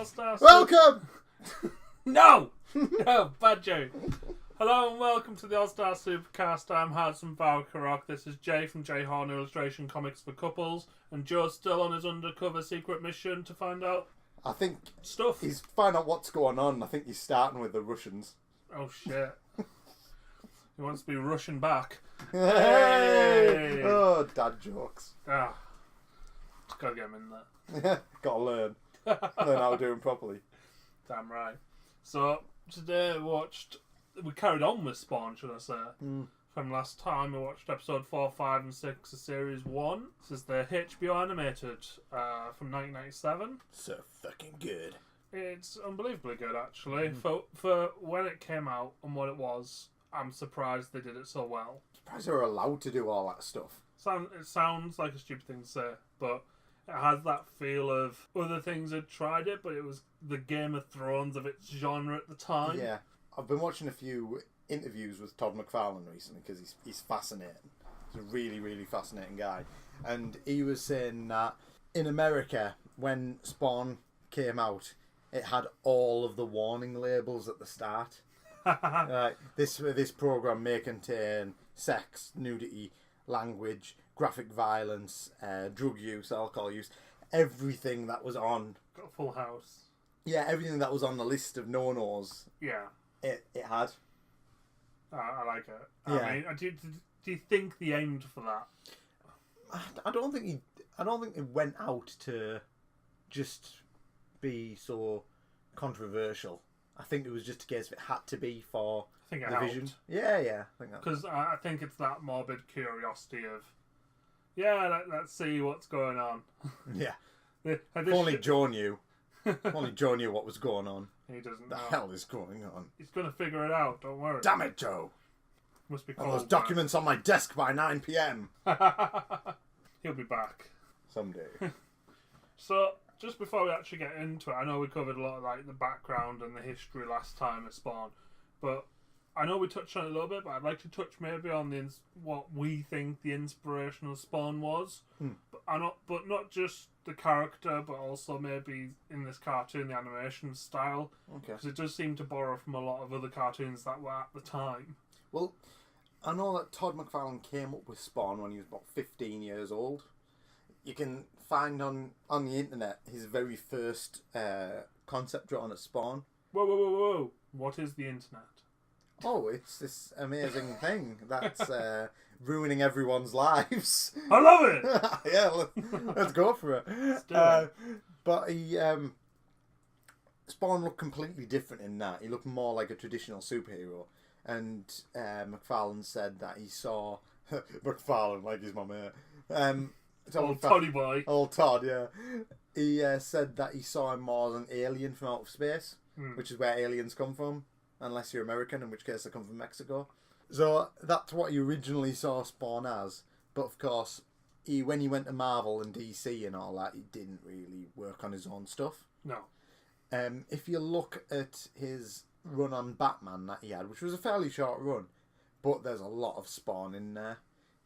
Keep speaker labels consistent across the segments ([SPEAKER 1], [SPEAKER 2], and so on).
[SPEAKER 1] All-Star...
[SPEAKER 2] Welcome!
[SPEAKER 1] No! No, bad joke. Hello and welcome to the All-Star Supercast. I'm Haz and Jay. This is Jay from Jay Horn Illustration Comics for Couples. And Joe's still on his undercover secret mission to find out
[SPEAKER 2] I think
[SPEAKER 1] stuff.
[SPEAKER 2] he's finding out what's going on. I think he's starting with the Russians.
[SPEAKER 1] Oh, shit. He wants to be Russian back.
[SPEAKER 2] Hey! Oh, dad jokes.
[SPEAKER 1] Ah. Gotta get him in there.
[SPEAKER 2] Gotta learn. Learn how to do them properly.
[SPEAKER 1] Damn right. So, today we carried on with Spawn, should I say. From last time, we watched episode 4, 5 and 6 of series 1. This is the HBO animated from 1997.
[SPEAKER 2] So fucking good.
[SPEAKER 1] It's unbelievably good, actually. For when it came out and what it was, I'm surprised they did it so well.
[SPEAKER 2] Surprised they were allowed to do all that stuff.
[SPEAKER 1] It sounds like a stupid thing to say, but it has that feel of other things had tried it, but it was the Game of Thrones of its genre at the time.
[SPEAKER 2] Yeah. I've been watching a few interviews with Todd McFarlane recently because he's fascinating. He's a really, really fascinating guy. And he was saying that in America, when Spawn came out, it had all of the warning labels at the start. This program may contain sex, nudity, language, graphic violence, drug use, alcohol use, everything that was on.
[SPEAKER 1] Got a full house.
[SPEAKER 2] Yeah, everything that was on the list of no-nos.
[SPEAKER 1] Yeah.
[SPEAKER 2] It had.
[SPEAKER 1] I like it.
[SPEAKER 2] Yeah.
[SPEAKER 1] I mean, do you think they aimed for that?
[SPEAKER 2] I don't think it went out to just be so controversial. I think it was just a case of it had to be for
[SPEAKER 1] I think it
[SPEAKER 2] the
[SPEAKER 1] helped.
[SPEAKER 2] vision. Yeah, I think that.
[SPEAKER 1] Because I think it's that morbid curiosity of, let's see what's going on.
[SPEAKER 2] Yeah.
[SPEAKER 1] If
[SPEAKER 2] only Joe knew. If only Joe knew what was going on.
[SPEAKER 1] He doesn't
[SPEAKER 2] The
[SPEAKER 1] know.
[SPEAKER 2] hell is going on?
[SPEAKER 1] He's going to figure it out, don't worry.
[SPEAKER 2] Damn it, Joe!
[SPEAKER 1] Must be
[SPEAKER 2] All
[SPEAKER 1] called
[SPEAKER 2] those documents on my desk by 9 p.m.
[SPEAKER 1] He'll be back.
[SPEAKER 2] Someday.
[SPEAKER 1] So, just before we actually get into it, I know we covered a lot of like the background and the history last time at Spawn, but I know we touched on it a little bit, but I'd like to touch maybe on what we think the inspiration of Spawn was, but not just the character, but also maybe in this cartoon the animation style,
[SPEAKER 2] Okay.
[SPEAKER 1] because it does seem to borrow from a lot of other cartoons that were at the time.
[SPEAKER 2] Well, I know that Todd McFarlane came up with Spawn when he was about 15 years old. You can find on the internet his very first concept drawing of Spawn.
[SPEAKER 1] Whoa. What is the internet?
[SPEAKER 2] Oh, it's this amazing thing that's ruining everyone's lives.
[SPEAKER 1] I love it!
[SPEAKER 2] Yeah, let's go for it.
[SPEAKER 1] Let's do it.
[SPEAKER 2] But Spawn looked completely different in that. He looked more like a traditional superhero. And McFarlane said that he saw... McFarlane, like he's my mate.
[SPEAKER 1] Old Toddy boy.
[SPEAKER 2] Old Todd, yeah. He said that he saw him more as an alien from outer space, which is where aliens come from. Unless you're American, in which case they come from Mexico. So that's what he originally saw Spawn as. But of course, when he went to Marvel and DC and all that, he didn't really work on his own stuff.
[SPEAKER 1] No.
[SPEAKER 2] If you look at his run on Batman that he had, which was a fairly short run, but there's a lot of Spawn in there.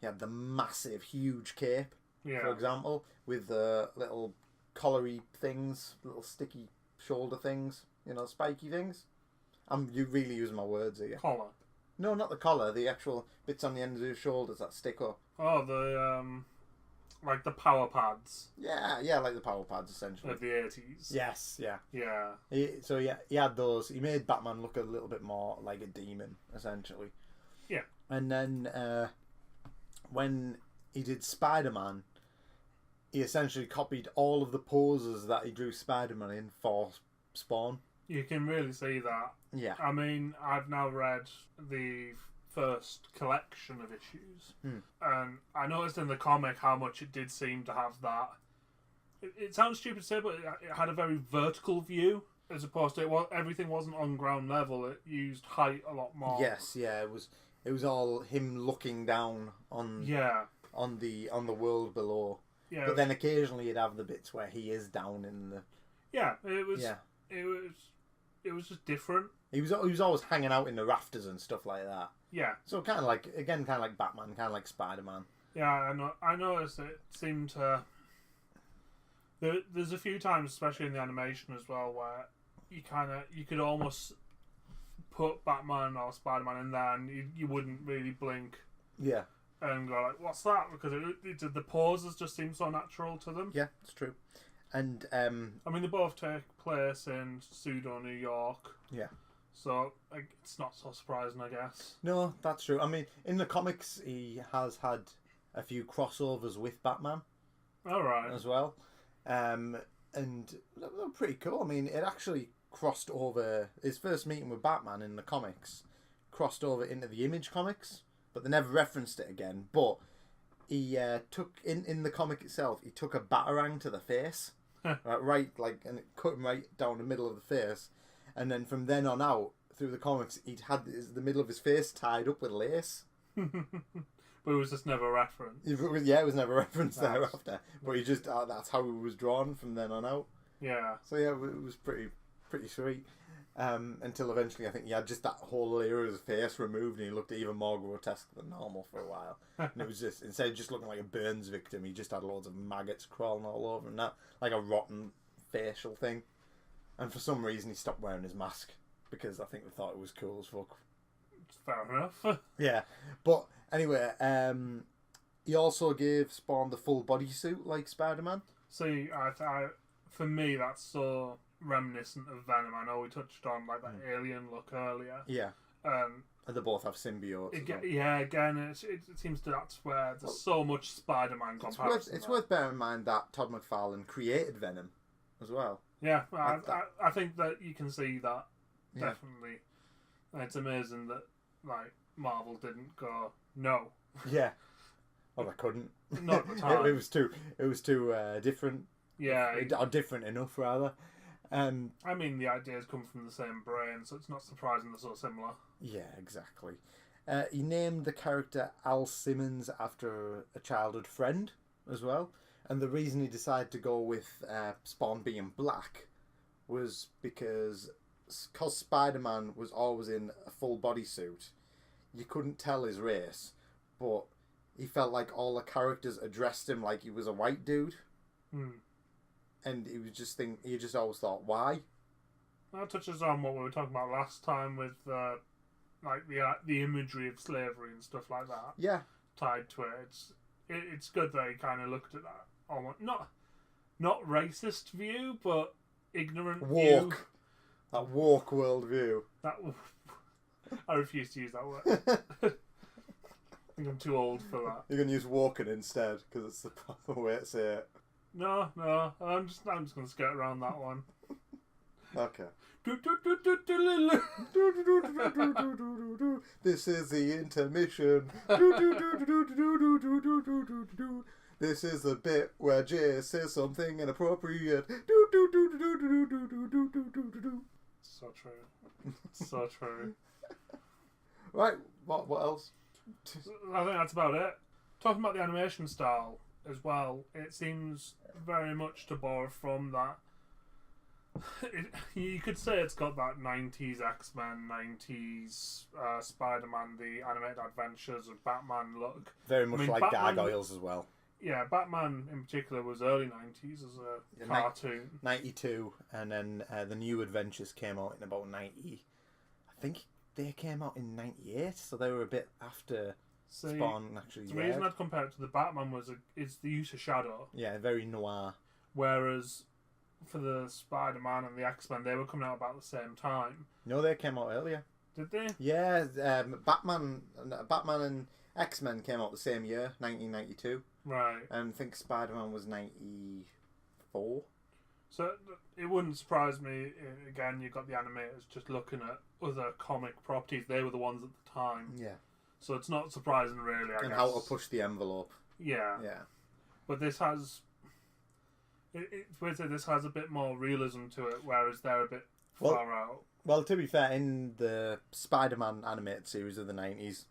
[SPEAKER 2] He had the massive, huge cape, for example, with the little collary things, little sticky shoulder things, spiky things. You really using my words here.
[SPEAKER 1] Collar.
[SPEAKER 2] No, not the collar. The actual bits on the end of his shoulders that stick up.
[SPEAKER 1] Oh, the like the power pads.
[SPEAKER 2] Yeah, like the power pads essentially.
[SPEAKER 1] Of the 80s.
[SPEAKER 2] Yes, yeah.
[SPEAKER 1] Yeah.
[SPEAKER 2] He had those. He made Batman look a little bit more like a demon, essentially.
[SPEAKER 1] Yeah.
[SPEAKER 2] And then when he did Spider-Man, he essentially copied all of the poses that he drew Spider-Man in for Spawn.
[SPEAKER 1] You can really see that.
[SPEAKER 2] Yeah.
[SPEAKER 1] I mean, I've now read the first collection of issues, and I noticed in the comic how much it did seem to have that. It sounds stupid to say, but it had a very vertical view, as opposed to everything wasn't on ground level. It used height a lot more.
[SPEAKER 2] Yes, yeah, it was all him looking down on the world below.
[SPEAKER 1] Yeah.
[SPEAKER 2] But then occasionally you'd have the bits where he is down in the.
[SPEAKER 1] Yeah, it was just different.
[SPEAKER 2] He was always hanging out in the rafters and stuff like that.
[SPEAKER 1] Yeah.
[SPEAKER 2] So kind of like Batman, kind of like Spider-Man.
[SPEAKER 1] Yeah, I noticed it seemed to There's a few times, especially in the animation as well, where you could almost put Batman or Spider-Man in there and you wouldn't really blink
[SPEAKER 2] Yeah.
[SPEAKER 1] and go like, what's that? Because the pauses just seem so natural to them.
[SPEAKER 2] Yeah, it's true. And
[SPEAKER 1] I mean, they both take place in pseudo New York.
[SPEAKER 2] Yeah.
[SPEAKER 1] So it's not so surprising, I guess.
[SPEAKER 2] No, that's true. I mean, in the comics, he has had a few crossovers with Batman.
[SPEAKER 1] All right.
[SPEAKER 2] As well. And they're pretty cool. I mean, it actually crossed over. His first meeting with Batman in the comics crossed over into the Image comics, but they never referenced it again. But he took in the comic itself. He took a batarang to the face, right, and it cut him right down the middle of the face. And then from then on out, through the comics, he'd had the middle of his face tied up with lace.
[SPEAKER 1] But it was just never referenced.
[SPEAKER 2] Yeah, it was never referenced thereafter. But he just that's how it was drawn from then on out.
[SPEAKER 1] Yeah.
[SPEAKER 2] So yeah, it was pretty sweet. Until eventually, I think he had just that whole layer of his face removed, and he looked even more grotesque than normal for a while. And it was just, instead of just looking like a burns victim, he just had loads of maggots crawling all over him, that like a rotten facial thing. And for some reason, he stopped wearing his mask because I think they thought it was cool as fuck.
[SPEAKER 1] Fair enough.
[SPEAKER 2] Yeah, but anyway, he also gave Spawn the full bodysuit like Spider-Man.
[SPEAKER 1] See, for me, that's so reminiscent of Venom. I know we touched on like that alien look earlier.
[SPEAKER 2] Yeah. And they both have symbiotes.
[SPEAKER 1] Again, it seems that's where there's so much Spider-Man comparison.
[SPEAKER 2] It's worth bearing in mind that Todd McFarlane created Venom as well.
[SPEAKER 1] Yeah, I think that you can see that, definitely. And it's amazing that like Marvel didn't go, no.
[SPEAKER 2] Yeah. Well, they couldn't.
[SPEAKER 1] Not at the time.
[SPEAKER 2] It was too different.
[SPEAKER 1] Yeah.
[SPEAKER 2] Or different enough, rather.
[SPEAKER 1] I mean, the ideas come from the same brain, so it's not surprising they're so similar.
[SPEAKER 2] Yeah, exactly. He named the character Al Simmons after a childhood friend as well. And the reason he decided to go with Spawn being black was because Spider-Man was always in a full bodysuit. You couldn't tell his race, but he felt like all the characters addressed him like he was a white dude. And he just always thought, why?
[SPEAKER 1] That touches on what we were talking about last time with like the imagery of slavery and stuff like that.
[SPEAKER 2] Yeah.
[SPEAKER 1] Tied to it. It's good that he kind of looked at that almost not racist view, but ignorant view.
[SPEAKER 2] That woke world view.
[SPEAKER 1] I refuse to use that word. I think I'm too old for that.
[SPEAKER 2] You're gonna use woken instead because it's the proper way to say it.
[SPEAKER 1] No, I'm just gonna skirt around that one.
[SPEAKER 2] Okay. This is the intermission. This is the bit where Jay says something inappropriate.
[SPEAKER 1] So true. So true.
[SPEAKER 2] Right, what else?
[SPEAKER 1] I think that's about it. Talking about the animation style as well, it seems very much to borrow from that. You could say it's got that 90s X-Men, 90s Spider-Man, the animated adventures of Batman look.
[SPEAKER 2] Very much like Batman, Gargoyles as well.
[SPEAKER 1] Yeah, Batman in particular was early 90s as a cartoon.
[SPEAKER 2] 92, and then the New Adventures came out in about 90. I think they came out in 98, so they were a bit after Spawn actually.
[SPEAKER 1] The reason I'd compare it to the Batman is the use of shadow.
[SPEAKER 2] Yeah, very noir.
[SPEAKER 1] Whereas for the Spider-Man and the X-Men, they were coming out about the same time.
[SPEAKER 2] No, they came out earlier.
[SPEAKER 1] Did they?
[SPEAKER 2] Yeah, Batman and X-Men came out the same year, 1992.
[SPEAKER 1] Right.
[SPEAKER 2] And I think Spider-Man was 94.
[SPEAKER 1] So it wouldn't surprise me, again, you've got the animators just looking at other comic properties. They were the ones at the time.
[SPEAKER 2] Yeah.
[SPEAKER 1] So it's not surprising, really, I guess.
[SPEAKER 2] And how to push the envelope.
[SPEAKER 1] Yeah.
[SPEAKER 2] Yeah.
[SPEAKER 1] But this has... It's weird to say this has a bit more realism to it, whereas they're a bit far out.
[SPEAKER 2] Well, to be fair, in the Spider-Man animated series of the 90s,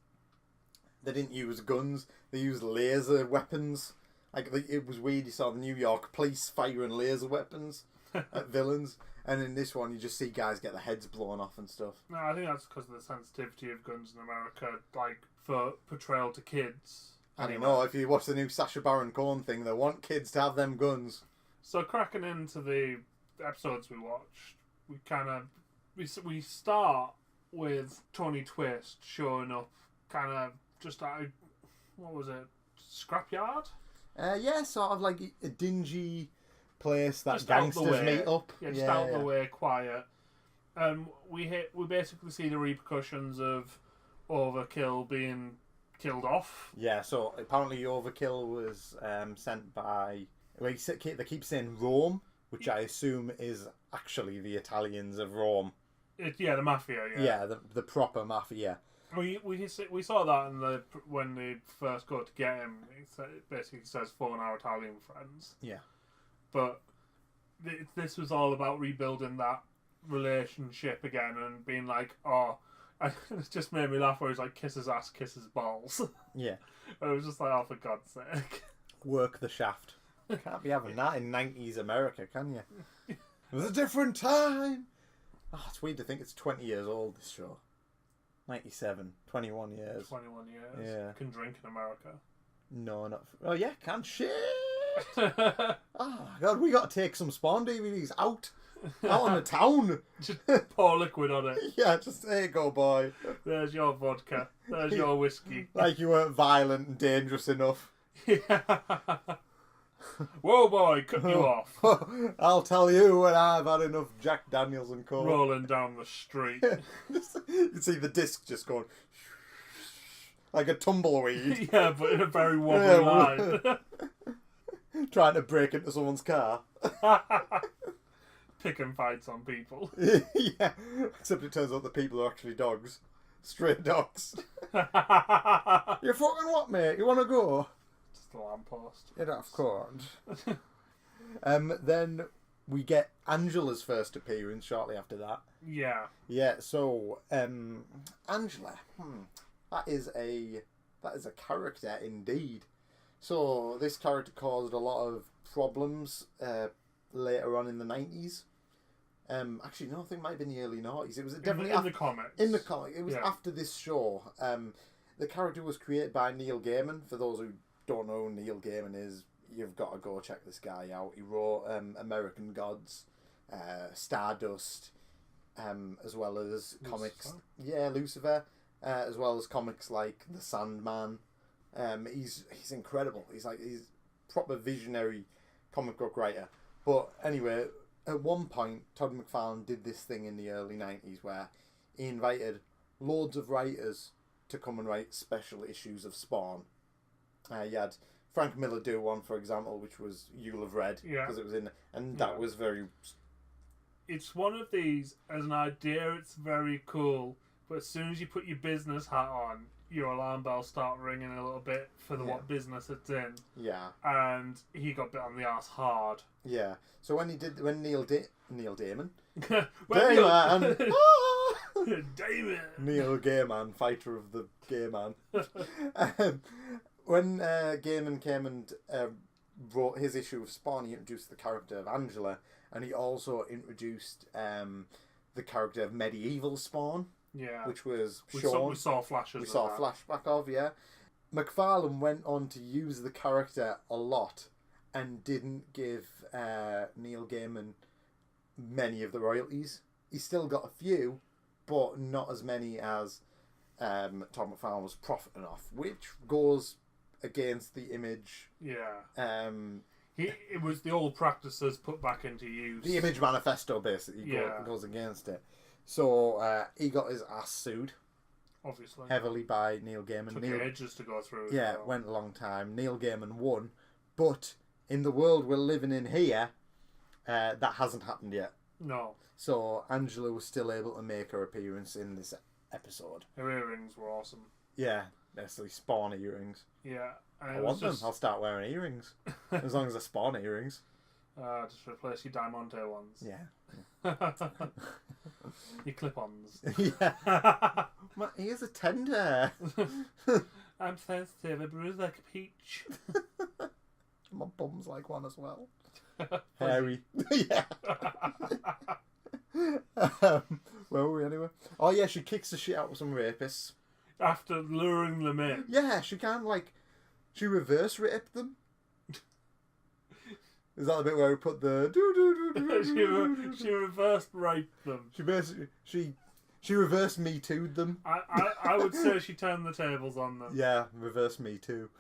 [SPEAKER 2] they didn't use guns. They used laser weapons. Like, it was weird. You saw the New York police firing laser weapons at villains. And in this one, you just see guys get their heads blown off and stuff.
[SPEAKER 1] No, I think that's because of the sensitivity of guns in America, like, for portrayal to kids.
[SPEAKER 2] I don't know. If you watch the new Sacha Baron Cohen thing, they want kids to have them guns.
[SPEAKER 1] So cracking into the episodes we watched, we start with Tony Twist showing up, kind of just at what was it, scrapyard?
[SPEAKER 2] Yeah, sort of like a dingy place that
[SPEAKER 1] Just out the
[SPEAKER 2] gangsters
[SPEAKER 1] way.
[SPEAKER 2] meet up.
[SPEAKER 1] Yeah, just out the way, quiet. We basically see the repercussions of Overkill being killed off.
[SPEAKER 2] Yeah, so apparently Overkill was sent by... Well, they keep saying Rome, which I assume is actually the Italians of Rome.
[SPEAKER 1] The mafia, yeah.
[SPEAKER 2] Yeah, the proper mafia.
[SPEAKER 1] We saw that when they first go to get him. It basically says phone our Italian friends.
[SPEAKER 2] Yeah.
[SPEAKER 1] But this was all about rebuilding that relationship again and being like, it just made me laugh where he's like, kiss his ass, kiss his balls.
[SPEAKER 2] Yeah.
[SPEAKER 1] And it was just like, oh, for God's sake.
[SPEAKER 2] Work the shaft. Can't be having that in 90s America, can you? It was a different time. Oh, it's weird to think it's 20 years old, this show. 97. 21 years.
[SPEAKER 1] 21 years.
[SPEAKER 2] Yeah.
[SPEAKER 1] Can drink in America.
[SPEAKER 2] No, not... Oh, yeah, can. Shit! Oh, God, we got to take some Spawn DVDs out on the town.
[SPEAKER 1] Just pour liquid on it.
[SPEAKER 2] Yeah, just, there you go, boy.
[SPEAKER 1] There's your vodka. There's your whiskey.
[SPEAKER 2] Like you weren't violent and dangerous enough.
[SPEAKER 1] Yeah. Whoa, boy, cut you off.
[SPEAKER 2] I'll tell you when I've had enough Jack Daniels and Coke.
[SPEAKER 1] Rolling down the street.
[SPEAKER 2] You can see the disc just going like a tumbleweed.
[SPEAKER 1] Yeah, but in a very wobbly line.
[SPEAKER 2] Trying to break into someone's car.
[SPEAKER 1] Picking fights on people.
[SPEAKER 2] Yeah, except it turns out the people are actually dogs. Stray dogs. You fucking what, mate? You want to go?
[SPEAKER 1] Just a lamppost.
[SPEAKER 2] Yeah, of course. Then we get Angela's first appearance shortly after that.
[SPEAKER 1] Yeah.
[SPEAKER 2] Yeah, so Angela, that is a character indeed. So this character caused a lot of problems later on in the 90s. Actually, no, I think it might have been the early 90s. It was definitely
[SPEAKER 1] in the comics.
[SPEAKER 2] In the comic, it was after this show. The character was created by Neil Gaiman. For those who don't know who Neil Gaiman is, you've got to go check this guy out. He wrote American Gods, Stardust, as well as comics. Yeah, Lucifer, as well as comics like The Sandman. He's incredible. He's proper visionary comic book writer. But anyway, at one point, Todd McFarlane did this thing in the early 90s where he invited loads of writers to come and write special issues of Spawn. You had Frank Miller do one, for example, which was You'll Have Read, because it was in, and that was very...
[SPEAKER 1] It's one of these, as an idea, it's very cool, but as soon as you put your business hat on, your alarm bells start ringing a little bit for what business it's in.
[SPEAKER 2] Yeah.
[SPEAKER 1] And he got bit on the arse hard.
[SPEAKER 2] Yeah. So when Neil Gaiman...
[SPEAKER 1] Damon!
[SPEAKER 2] Neil Gaiman, fighter of the gay man. When Gaiman came and wrote his issue of Spawn, he introduced the character of Angela, and he also introduced the character of medieval Spawn.
[SPEAKER 1] Yeah,
[SPEAKER 2] which was
[SPEAKER 1] we
[SPEAKER 2] Sean.
[SPEAKER 1] We saw flashes.
[SPEAKER 2] We saw a flashback of, yeah. McFarlane went on to use the character a lot and didn't give Neil Gaiman many of the royalties. He still got a few, but not as many as Todd McFarlane was profiting off, which goes against the image.
[SPEAKER 1] Yeah. It was the old practices put back into use.
[SPEAKER 2] The image manifesto basically goes against it. So he got his ass sued.
[SPEAKER 1] Obviously.
[SPEAKER 2] Heavily by Neil Gaiman.
[SPEAKER 1] Took ages to go through.
[SPEAKER 2] Yeah, went a long time. Neil Gaiman won. But in the world we're living in here, that hasn't happened yet.
[SPEAKER 1] No.
[SPEAKER 2] So Angela was still able to make her appearance in this episode.
[SPEAKER 1] Her earrings were awesome.
[SPEAKER 2] Yeah, basically Spawn earrings.
[SPEAKER 1] Yeah.
[SPEAKER 2] I want them. I'll start wearing earrings. As long as they're Spawn earrings.
[SPEAKER 1] Just replace your Diamante ones.
[SPEAKER 2] Yeah.
[SPEAKER 1] Your clip-ons.
[SPEAKER 2] Yeah. My ears are tender.
[SPEAKER 1] I'm sensitive. I bruise like a peach.
[SPEAKER 2] My bum's like one as well. Hairy. Yeah. Where were we anyway? Oh yeah, she kicks the shit out of some rapists.
[SPEAKER 1] After luring them in.
[SPEAKER 2] Yeah, she reverse raped them. Is that the bit where we put the do do do do?
[SPEAKER 1] She reversed raped them.
[SPEAKER 2] She basically she reversed Me Too'd them.
[SPEAKER 1] I would say she turned the tables on them.
[SPEAKER 2] Yeah, reverse Me Too.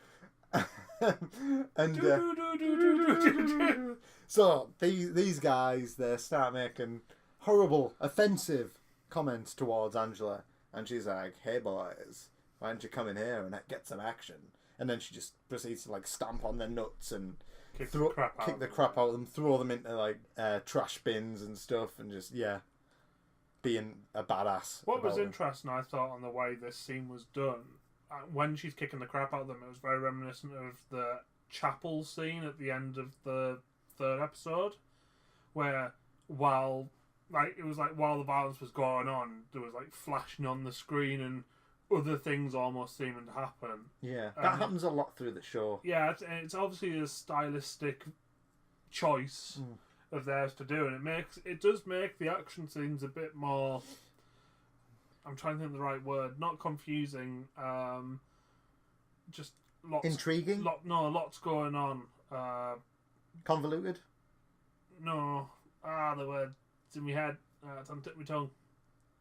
[SPEAKER 2] And so these guys, they start making horrible, offensive comments towards Angela, and she's like, "Hey boys, why don't you come in here and get some action?" And then she just proceeds to like stamp on their nuts and kick the crap out of them, throw them into like trash bins and stuff, and just being a badass.
[SPEAKER 1] What was interesting, I thought, on the way this scene was done, when she's kicking the crap out of them, it was very reminiscent of the chapel scene at the end of the 3rd episode, where while the violence was going on, there was like flashing on the screen and other things almost seeming to happen.
[SPEAKER 2] Yeah, that happens a lot through the show.
[SPEAKER 1] Yeah, it's obviously a stylistic choice of theirs to do, and it does make the action scenes a bit more. I'm trying to think of the right word. Not confusing. Just lots.
[SPEAKER 2] Intriguing.
[SPEAKER 1] Lots going on.
[SPEAKER 2] Convoluted.
[SPEAKER 1] No. The word's in my head. It's on the tip of my tongue.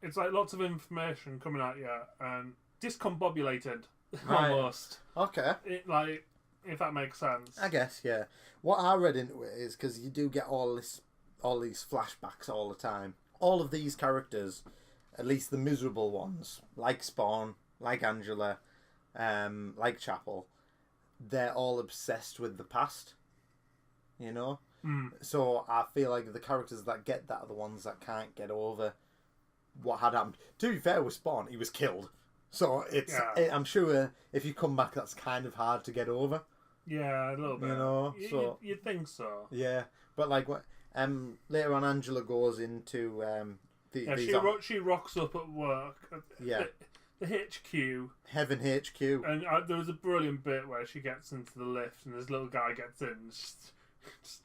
[SPEAKER 1] It's like lots of information coming at you and discombobulated almost.
[SPEAKER 2] Okay.
[SPEAKER 1] If that makes sense.
[SPEAKER 2] I guess, yeah. What I read into it is because you do get all these flashbacks all the time. All of these characters, at least the miserable ones, like Spawn, like Angela, like Chapel, they're all obsessed with the past. You know? So I feel like the characters that get that are the ones that can't get over what had happened. To be fair with Spawn, he was killed. So I'm sure if you come back, that's kind of hard to get over.
[SPEAKER 1] Yeah, a little bit.
[SPEAKER 2] You know,
[SPEAKER 1] you'd think so.
[SPEAKER 2] Yeah, but like what? Later on, Angela goes into
[SPEAKER 1] she rocks up at work. The HQ.
[SPEAKER 2] Heaven HQ.
[SPEAKER 1] And there was a brilliant bit where she gets into the lift and this little guy gets in.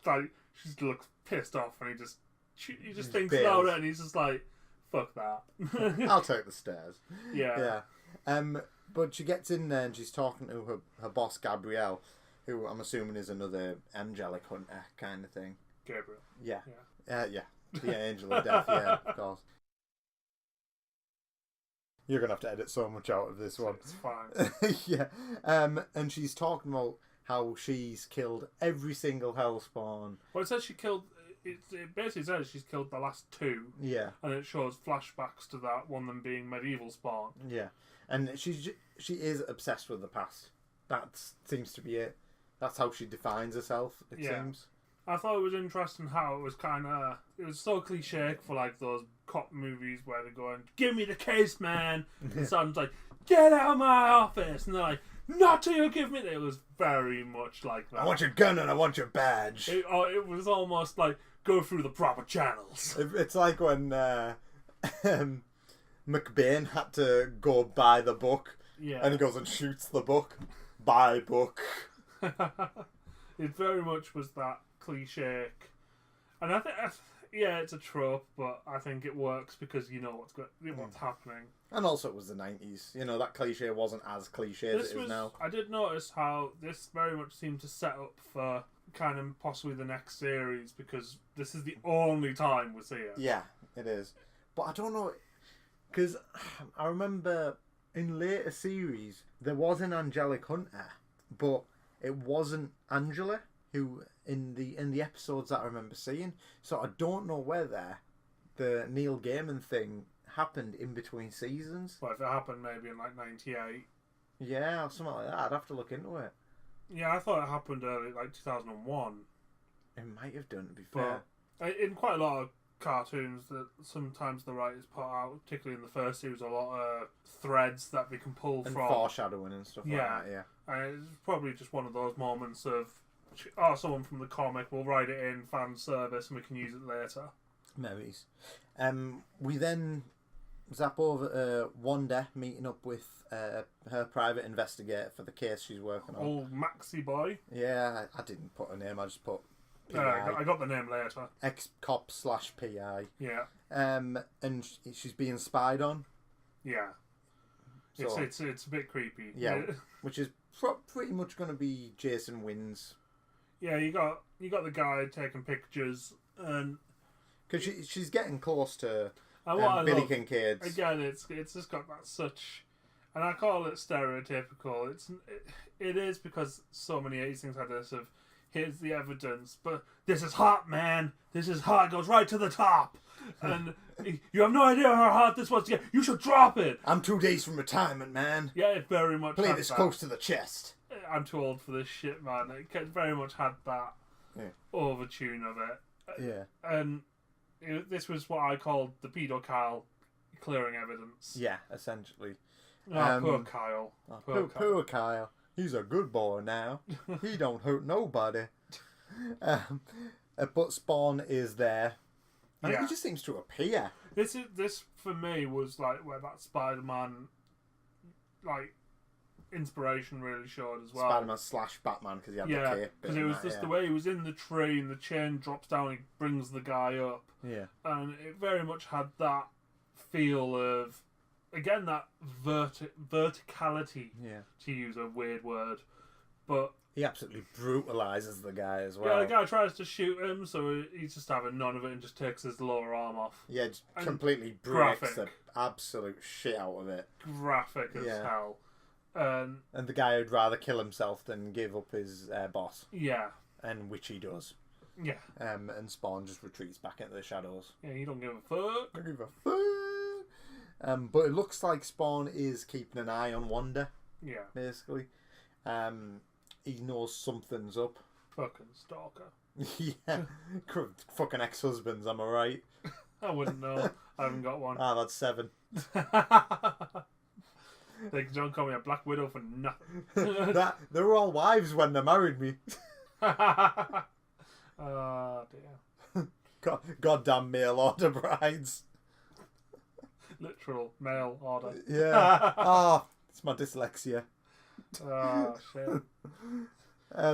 [SPEAKER 1] And she looks pissed off, and he just thinks about it, and he's just like, "Fuck that."
[SPEAKER 2] I'll take the stairs.
[SPEAKER 1] Yeah.
[SPEAKER 2] But she gets in there and she's talking to her boss Gabrielle, who I'm assuming is another angelic hunter kind of thing.
[SPEAKER 1] Gabriel.
[SPEAKER 2] Yeah. The angel of death. Yeah, of course. You're gonna have to edit so much out of this one.
[SPEAKER 1] It's fine.
[SPEAKER 2] Yeah. And she's talking about how she's killed every single Hellspawn.
[SPEAKER 1] Well, it says she killed. It basically says she's killed the last 2.
[SPEAKER 2] Yeah.
[SPEAKER 1] And it shows flashbacks to that, one of them being medieval Spawn.
[SPEAKER 2] Yeah. And she is obsessed with the past. That seems to be it. That's how she defines herself, it seems.
[SPEAKER 1] I thought it was interesting how it was it was so cliche for like those cop movies where they're going, "Give me the case, man." And someone's like, "Get out of my office." And they're like, "Not till you give me that." It was very much like that.
[SPEAKER 2] I want your gun and I want your badge.
[SPEAKER 1] It was almost like, go through the proper channels.
[SPEAKER 2] It's like when McBain had to go buy the book. Yeah. And he goes and shoots the book. Buy book.
[SPEAKER 1] It very much was that cliche. And I think, it's a trope, but I think it works because you know what's happening. And
[SPEAKER 2] also it was the 90s. You know, that cliche wasn't as cliche as it is now.
[SPEAKER 1] I did notice how this very much seemed to set up for kind of possibly the next series, because this is the only time we see it.
[SPEAKER 2] Yeah, it is. But I don't know, because I remember in later series there was an angelic hunter, but it wasn't Angela who in the episodes that I remember seeing. So I don't know whether the Neil Gaiman thing happened in between seasons.
[SPEAKER 1] Well, if it happened maybe in like 98.
[SPEAKER 2] Yeah, or something like that. I'd have to look into it.
[SPEAKER 1] Yeah, I thought it happened early, like 2001.
[SPEAKER 2] It might have done, to be fair.
[SPEAKER 1] But in quite a lot of cartoons that sometimes the writers put out, particularly in the first series, a lot of threads that they can pull
[SPEAKER 2] and
[SPEAKER 1] from.
[SPEAKER 2] Foreshadowing and stuff like that, yeah.
[SPEAKER 1] And it's probably just one of those moments of, someone from the comic will write it in fan service and we can use it later.
[SPEAKER 2] Maybe. We then zap over to Wanda meeting up with her private investigator for the case she's working on.
[SPEAKER 1] Old Maxi boy.
[SPEAKER 2] Yeah, I didn't put her name, I just put PI.
[SPEAKER 1] I got the name later.
[SPEAKER 2] Ex-cop / PI.
[SPEAKER 1] Yeah.
[SPEAKER 2] And she's being spied on.
[SPEAKER 1] Yeah. So, it's a bit creepy.
[SPEAKER 2] Yeah, which is pretty much going to be Jason Wynn's
[SPEAKER 1] Yeah, you got the guy taking pictures, and
[SPEAKER 2] because she's getting close to
[SPEAKER 1] what I
[SPEAKER 2] Billy
[SPEAKER 1] love,
[SPEAKER 2] Kincaid's.
[SPEAKER 1] again, it's just got that such, and I call it stereotypical. It is because so many 80s things had this of here's the evidence, but this is hot, man. This is hot. It goes right to the top, and you have no idea how hot this was. You should drop it.
[SPEAKER 2] I'm 2 days from retirement, man.
[SPEAKER 1] Yeah, it very much
[SPEAKER 2] Play
[SPEAKER 1] had
[SPEAKER 2] this
[SPEAKER 1] that.
[SPEAKER 2] close to the chest.
[SPEAKER 1] I'm too old for this shit, man. It very much had that overtune of it.
[SPEAKER 2] Yeah.
[SPEAKER 1] And this was what I called the pedo Kyle clearing evidence.
[SPEAKER 2] Yeah, essentially.
[SPEAKER 1] Poor Kyle.
[SPEAKER 2] Poor Kyle. He's a good boy now. He don't hurt nobody. But Spawn is there. And he just seems to appear.
[SPEAKER 1] This for me was like where that Spider-Man like inspiration really showed as well.
[SPEAKER 2] Spider-Man / Batman because he had the cape.
[SPEAKER 1] Because it was just the way he was in the tree and the chain drops down and he brings the guy up.
[SPEAKER 2] Yeah.
[SPEAKER 1] And it very much had that feel of, again, that verticality, to use a weird word. But
[SPEAKER 2] he absolutely brutalises the guy as well.
[SPEAKER 1] Yeah, the guy tries to shoot him, so he's just having none of it and just takes his lower arm off.
[SPEAKER 2] Yeah, just completely breaks the absolute shit out of it.
[SPEAKER 1] Graphic as hell.
[SPEAKER 2] And the guy would rather kill himself than give up his boss.
[SPEAKER 1] Yeah.
[SPEAKER 2] And which he does.
[SPEAKER 1] Yeah.
[SPEAKER 2] And Spawn just retreats back into the shadows.
[SPEAKER 1] Yeah, he don't give a fuck.
[SPEAKER 2] Don't give a fuck. But it looks like Spawn is keeping an eye on Wanda.
[SPEAKER 1] Yeah.
[SPEAKER 2] Basically. He knows something's up.
[SPEAKER 1] Fucking stalker.
[SPEAKER 2] Yeah. Fucking ex-husbands, am I right?
[SPEAKER 1] I wouldn't know. I haven't got one.
[SPEAKER 2] Ah, that's 7.
[SPEAKER 1] They don't call me a Black Widow for nothing.
[SPEAKER 2] They were all wives when they married me.
[SPEAKER 1] Oh dear.
[SPEAKER 2] Goddamn mail order brides.
[SPEAKER 1] Literal mail order.
[SPEAKER 2] Yeah. Ah, it's my dyslexia.
[SPEAKER 1] Oh shit.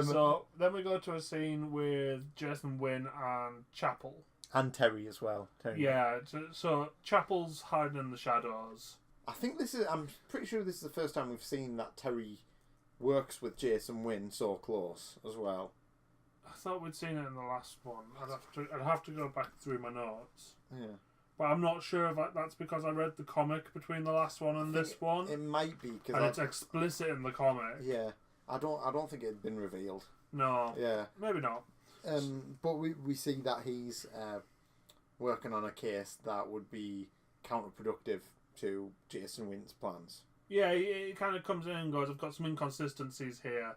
[SPEAKER 1] So then we go to a scene with Jason Wynn and Chapel.
[SPEAKER 2] And Terry as well. Terry.
[SPEAKER 1] Yeah, so Chapel's hiding in the shadows.
[SPEAKER 2] I think I'm pretty sure this is the first time we've seen that Terry works with Jason Wynn so close as well.
[SPEAKER 1] I thought we'd seen it in the last one. I'd have to go back through my notes.
[SPEAKER 2] Yeah.
[SPEAKER 1] But I'm not sure if that's because I read the comic between the last one and this one.
[SPEAKER 2] It might be because
[SPEAKER 1] it's explicit in the comic.
[SPEAKER 2] Yeah, I don't think it had been revealed.
[SPEAKER 1] No.
[SPEAKER 2] Yeah.
[SPEAKER 1] Maybe not.
[SPEAKER 2] But we see that he's working on a case that would be counterproductive to Jason Wynn's plans.
[SPEAKER 1] Yeah, he kind of comes in and goes, I've got some inconsistencies here,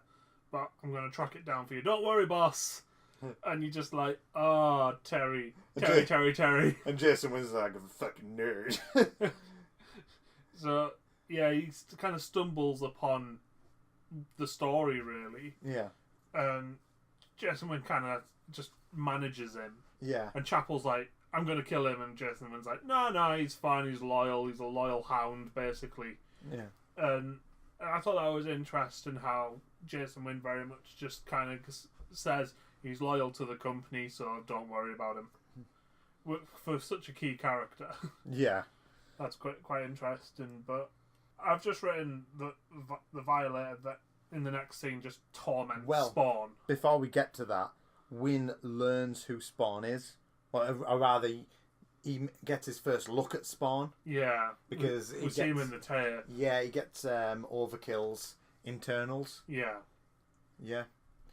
[SPEAKER 1] but I'm going to track it down for you. Don't worry, boss. And you're just like, oh, Terry. Terry.
[SPEAKER 2] And Jason Wynn's like a fucking nerd.
[SPEAKER 1] So, yeah, he kind of stumbles upon the story, really.
[SPEAKER 2] Yeah.
[SPEAKER 1] And Jason Wynn kind of just manages him.
[SPEAKER 2] Yeah.
[SPEAKER 1] And Chapel's like, I'm going to kill him. And Jason Wynn's like, no, he's fine. He's loyal. He's a loyal hound, basically.
[SPEAKER 2] Yeah.
[SPEAKER 1] And I thought that was interesting how Jason Wynn very much just kind of says he's loyal to the company, so don't worry about him. For such a key character.
[SPEAKER 2] Yeah.
[SPEAKER 1] That's quite interesting. But I've just written the Violator that in the next scene just torments Spawn.
[SPEAKER 2] Before we get to that, Wynn learns who Spawn is. Or rather, he gets his first look at Spawn.
[SPEAKER 1] Yeah.
[SPEAKER 2] Because
[SPEAKER 1] we see him in the tape.
[SPEAKER 2] Yeah, he gets Overkill's internals.
[SPEAKER 1] Yeah.
[SPEAKER 2] Yeah.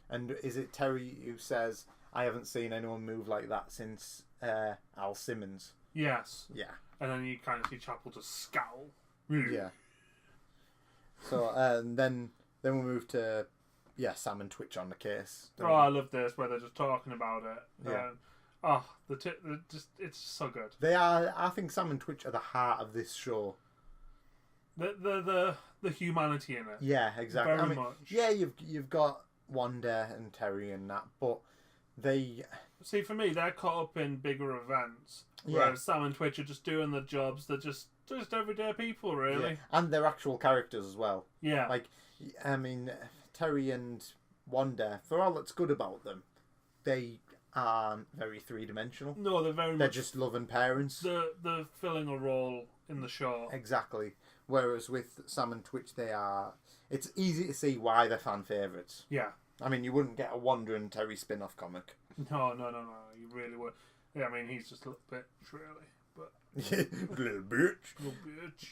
[SPEAKER 2] And is it Terry who says, I haven't seen anyone move like that since Al Simmons?
[SPEAKER 1] Yes.
[SPEAKER 2] Yeah.
[SPEAKER 1] And then you kind of see Chapel just scowl.
[SPEAKER 2] Yeah. So, and then we move to, Sam and Twitch on the case.
[SPEAKER 1] Oh, I love this, where they're just talking about it.
[SPEAKER 2] Yeah.
[SPEAKER 1] It's so good.
[SPEAKER 2] They are, I think Sam and Twitch are the heart of this show.
[SPEAKER 1] The humanity in it.
[SPEAKER 2] Yeah, exactly.
[SPEAKER 1] Very much.
[SPEAKER 2] Yeah, you've got Wanda and Terry and that, but they...
[SPEAKER 1] See, for me, they're caught up in bigger events. Whereas Sam and Twitch are just doing their jobs. They're just everyday people, really.
[SPEAKER 2] Yeah. And they're actual characters as well.
[SPEAKER 1] Yeah.
[SPEAKER 2] Like, I mean, Terry and Wanda, for all that's good about them, they aren't very three-dimensional.
[SPEAKER 1] No, they're
[SPEAKER 2] just loving parents.
[SPEAKER 1] They're filling a role in the show.
[SPEAKER 2] Exactly. Whereas with Sam and Twitch, it's easy to see why they're fan favourites.
[SPEAKER 1] Yeah.
[SPEAKER 2] I mean, you wouldn't get a Wandering Terry spin-off comic.
[SPEAKER 1] No. You really would. Yeah, I mean, he's just a little bitch, really. But
[SPEAKER 2] Little bitch.
[SPEAKER 1] little bitch.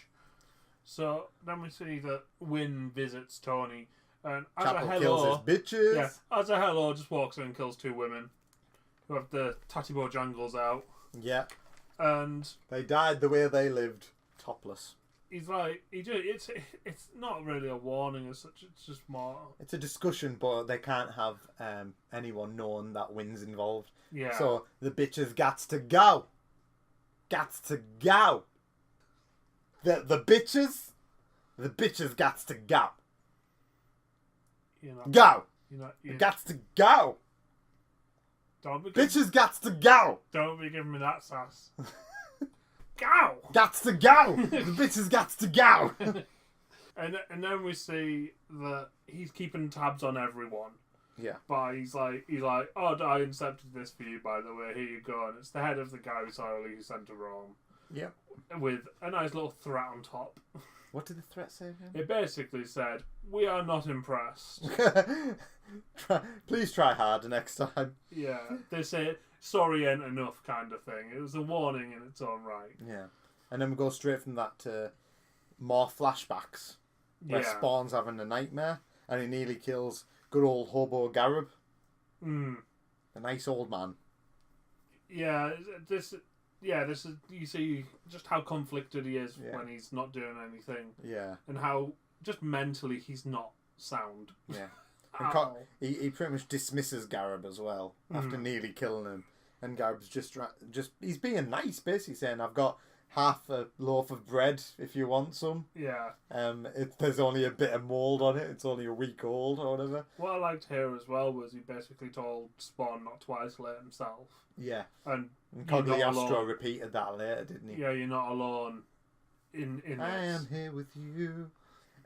[SPEAKER 1] So then we see that Wynn visits Tony, and as
[SPEAKER 2] Chapel
[SPEAKER 1] a hello,
[SPEAKER 2] kills his bitches.
[SPEAKER 1] yeah, as a hello, just walks in and kills 2 women who have the tatty bojangles out,
[SPEAKER 2] Yeah.
[SPEAKER 1] and
[SPEAKER 2] They died the way they lived, topless.
[SPEAKER 1] he's like, it's not really a warning as such. It's just more,
[SPEAKER 2] It's a discussion, but they can't have anyone knowing that Wynn's involved.
[SPEAKER 1] yeah.
[SPEAKER 2] So the bitches gats to go. Gats to go. The bitches gats to go.
[SPEAKER 1] You know,
[SPEAKER 2] Go.
[SPEAKER 1] you
[SPEAKER 2] Gats to go.
[SPEAKER 1] don't be
[SPEAKER 2] Bitches gats to go.
[SPEAKER 1] don't be giving me that sass. Go.
[SPEAKER 2] Gats to go. The bitches gats to go.
[SPEAKER 1] And then we see that he's keeping tabs on everyone.
[SPEAKER 2] Yeah.
[SPEAKER 1] But he's like, oh, I incepted this for you, by the way. Here you go. And it's the head of the guy who sent to Rome.
[SPEAKER 2] Yep.
[SPEAKER 1] With a nice little threat on top.
[SPEAKER 2] What did the threat say again?
[SPEAKER 1] It basically said, "We are not impressed."
[SPEAKER 2] Please try harder next time.
[SPEAKER 1] Yeah, they say sorry ain't enough kind of thing. It was a warning in its own right.
[SPEAKER 2] Yeah. And then we go straight from that to more flashbacks. Where
[SPEAKER 1] Yeah.
[SPEAKER 2] Spawn's having a nightmare and he nearly kills good old Hobo Garib. A nice old man.
[SPEAKER 1] Yeah, this is you see just how conflicted he is
[SPEAKER 2] Yeah.
[SPEAKER 1] when he's not doing anything,
[SPEAKER 2] Yeah.
[SPEAKER 1] and how just mentally he's not sound.
[SPEAKER 2] Yeah.
[SPEAKER 1] At
[SPEAKER 2] And
[SPEAKER 1] all.
[SPEAKER 2] he pretty much dismisses Garib as well after nearly killing him. And Garib's just he's being nice, basically saying, "I've got half a loaf of bread if you want some.
[SPEAKER 1] Yeah.
[SPEAKER 2] There's only a bit of mould on it. It's only a week old or whatever."
[SPEAKER 1] What I liked here as well was he basically told Spawn not to isolate himself.
[SPEAKER 2] Yeah.
[SPEAKER 1] And
[SPEAKER 2] Cogliastro
[SPEAKER 1] alone.
[SPEAKER 2] repeated that later, didn't he?
[SPEAKER 1] Yeah, you're not alone in this.
[SPEAKER 2] I am here with you,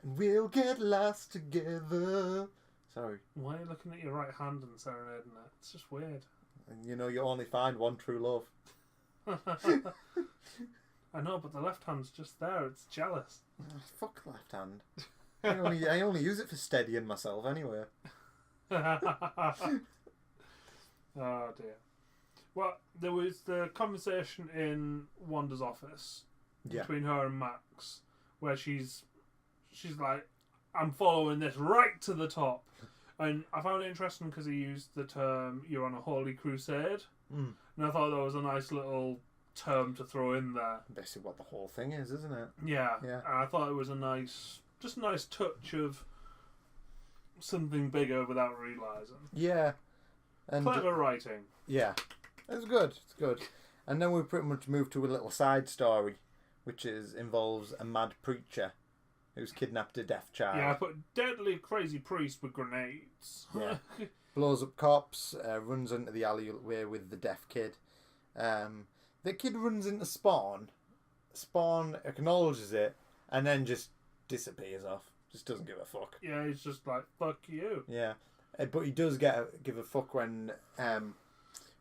[SPEAKER 2] and we'll get lost together. Sorry.
[SPEAKER 1] Why are you looking at your right hand and serenading it? It's just weird.
[SPEAKER 2] And you know you only find one true love.
[SPEAKER 1] I know, but the left hand's just there. It's jealous.
[SPEAKER 2] Oh, fuck left hand. I only use it for steadying myself anyway.
[SPEAKER 1] Oh dear. Well, there was the conversation in Wanda's office between her and Max, where she's like, "I'm following this right to the top," and I found it interesting because he used the term "you're on a holy crusade," and I thought that was a nice little term to throw in there.
[SPEAKER 2] Basically, what the whole thing is, isn't it?
[SPEAKER 1] Yeah,
[SPEAKER 2] Yeah.
[SPEAKER 1] and I thought it was a nice touch of something bigger without realising.
[SPEAKER 2] Yeah. And
[SPEAKER 1] Clever writing.
[SPEAKER 2] yeah, it's good. It's good. And then we pretty much move to a little side story, which involves a mad preacher who's kidnapped a deaf child.
[SPEAKER 1] Yeah, I put deadly crazy priest with grenades.
[SPEAKER 2] Yeah. Blows up cops, runs into the alleyway with the deaf kid. The kid runs into Spawn. Spawn acknowledges it and then just disappears off. Just doesn't give a fuck.
[SPEAKER 1] Yeah, he's just like, fuck you.
[SPEAKER 2] Yeah. But he does give a fuck when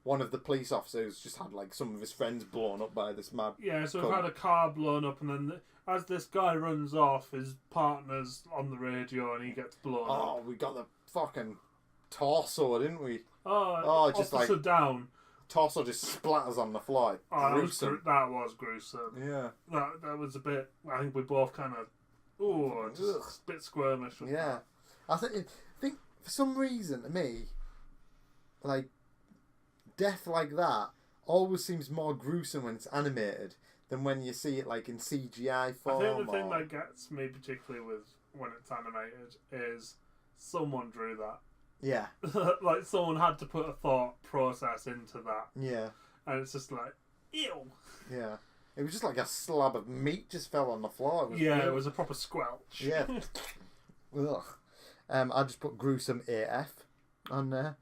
[SPEAKER 2] one of the police officers just had like some of his friends blown up by this mad...
[SPEAKER 1] Yeah, so we've had a car blown up, and then as this guy runs off, his partner's on the radio and he gets blown up.
[SPEAKER 2] Oh, we got the fucking torso, didn't we?
[SPEAKER 1] Oh,
[SPEAKER 2] just
[SPEAKER 1] officer
[SPEAKER 2] like-
[SPEAKER 1] down.
[SPEAKER 2] Torso just splatters on the floor.
[SPEAKER 1] Oh,
[SPEAKER 2] Gruesome.
[SPEAKER 1] that was gruesome.
[SPEAKER 2] Yeah.
[SPEAKER 1] That was a bit. I think we both kind of. Oh, just
[SPEAKER 2] Ugh.
[SPEAKER 1] a bit squirmish. With
[SPEAKER 2] Yeah. I think for some reason to me, like, death like that always seems more gruesome when it's animated than when you see it like in CGI form.
[SPEAKER 1] I think the thing that gets me particularly with when it's animated is someone drew that.
[SPEAKER 2] Yeah.
[SPEAKER 1] Like someone had to put a thought process into that,
[SPEAKER 2] Yeah.
[SPEAKER 1] and it's just like, ew.
[SPEAKER 2] Yeah. It was just like a slab of meat just fell on the floor.
[SPEAKER 1] It was a proper squelch.
[SPEAKER 2] Yeah. Ugh. I just put gruesome AF on there.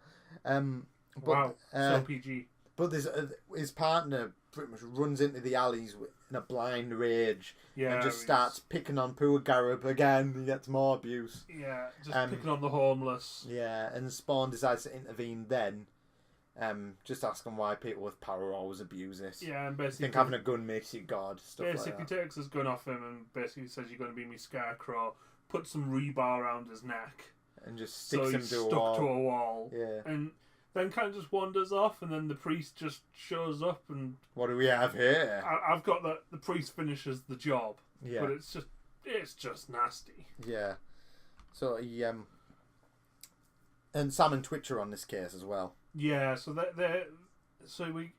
[SPEAKER 2] But,
[SPEAKER 1] Wow, so PG.
[SPEAKER 2] But there's his partner pretty much runs into the alleys in a blind rage and just starts picking on poor Garib again. He gets more abuse.
[SPEAKER 1] Yeah, just picking on the homeless.
[SPEAKER 2] Yeah, and Spawn decides to intervene then. Just asking why people with power always abuse it.
[SPEAKER 1] Yeah, and
[SPEAKER 2] I
[SPEAKER 1] basically
[SPEAKER 2] think having a gun makes you God. Stuff
[SPEAKER 1] basically
[SPEAKER 2] like that.
[SPEAKER 1] takes his gun off him and basically says, "You're going to be me scarecrow." Put some rebar around his neck.
[SPEAKER 2] And just sticks
[SPEAKER 1] so
[SPEAKER 2] him
[SPEAKER 1] he's
[SPEAKER 2] to a
[SPEAKER 1] stuck
[SPEAKER 2] wall.
[SPEAKER 1] to a wall.
[SPEAKER 2] Yeah.
[SPEAKER 1] And then kind of just wanders off, and then the priest just shows up, and
[SPEAKER 2] What do we have here?
[SPEAKER 1] I've got that the priest finishes the job,
[SPEAKER 2] Yeah.
[SPEAKER 1] but it's just nasty.
[SPEAKER 2] Yeah. So he and Sam and Twitch are on this case as well.
[SPEAKER 1] Yeah, so we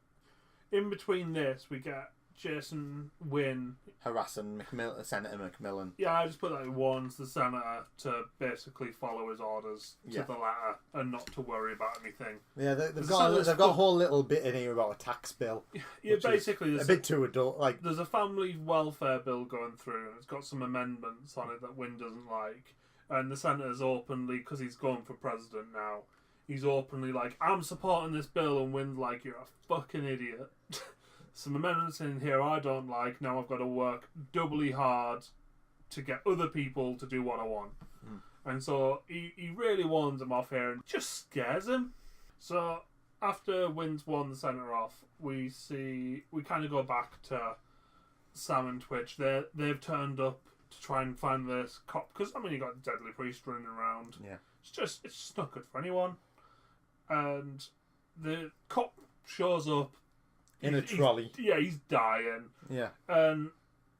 [SPEAKER 1] in between this we get Jason Wynn
[SPEAKER 2] Harassing Senator McMillan.
[SPEAKER 1] Yeah, I just put that he warns the senator to basically follow his orders to the letter and not to worry about anything.
[SPEAKER 2] Yeah, they've got a whole little bit in here about a tax bill.
[SPEAKER 1] Yeah, basically,
[SPEAKER 2] a bit too adult. Like
[SPEAKER 1] there's a family welfare bill going through, and it's got some amendments on it that Wynne doesn't like, and the senator's openly, because he's going for president now, he's openly like, I'm supporting this bill, and Wynne's like, you're a fucking idiot. Some amendments in here I don't like. Now I've got to work doubly hard to get other people to do what I want. And so he really warns him off here and just scares him. So after Wynne's won the senator off, we kind of go back to Sam and Twitch. They've turned up to try and find this cop, because you got a deadly priest running around.
[SPEAKER 2] Yeah,
[SPEAKER 1] it's just not good for anyone. And the cop shows up
[SPEAKER 2] in a trolley.
[SPEAKER 1] He's dying.
[SPEAKER 2] Yeah.
[SPEAKER 1] And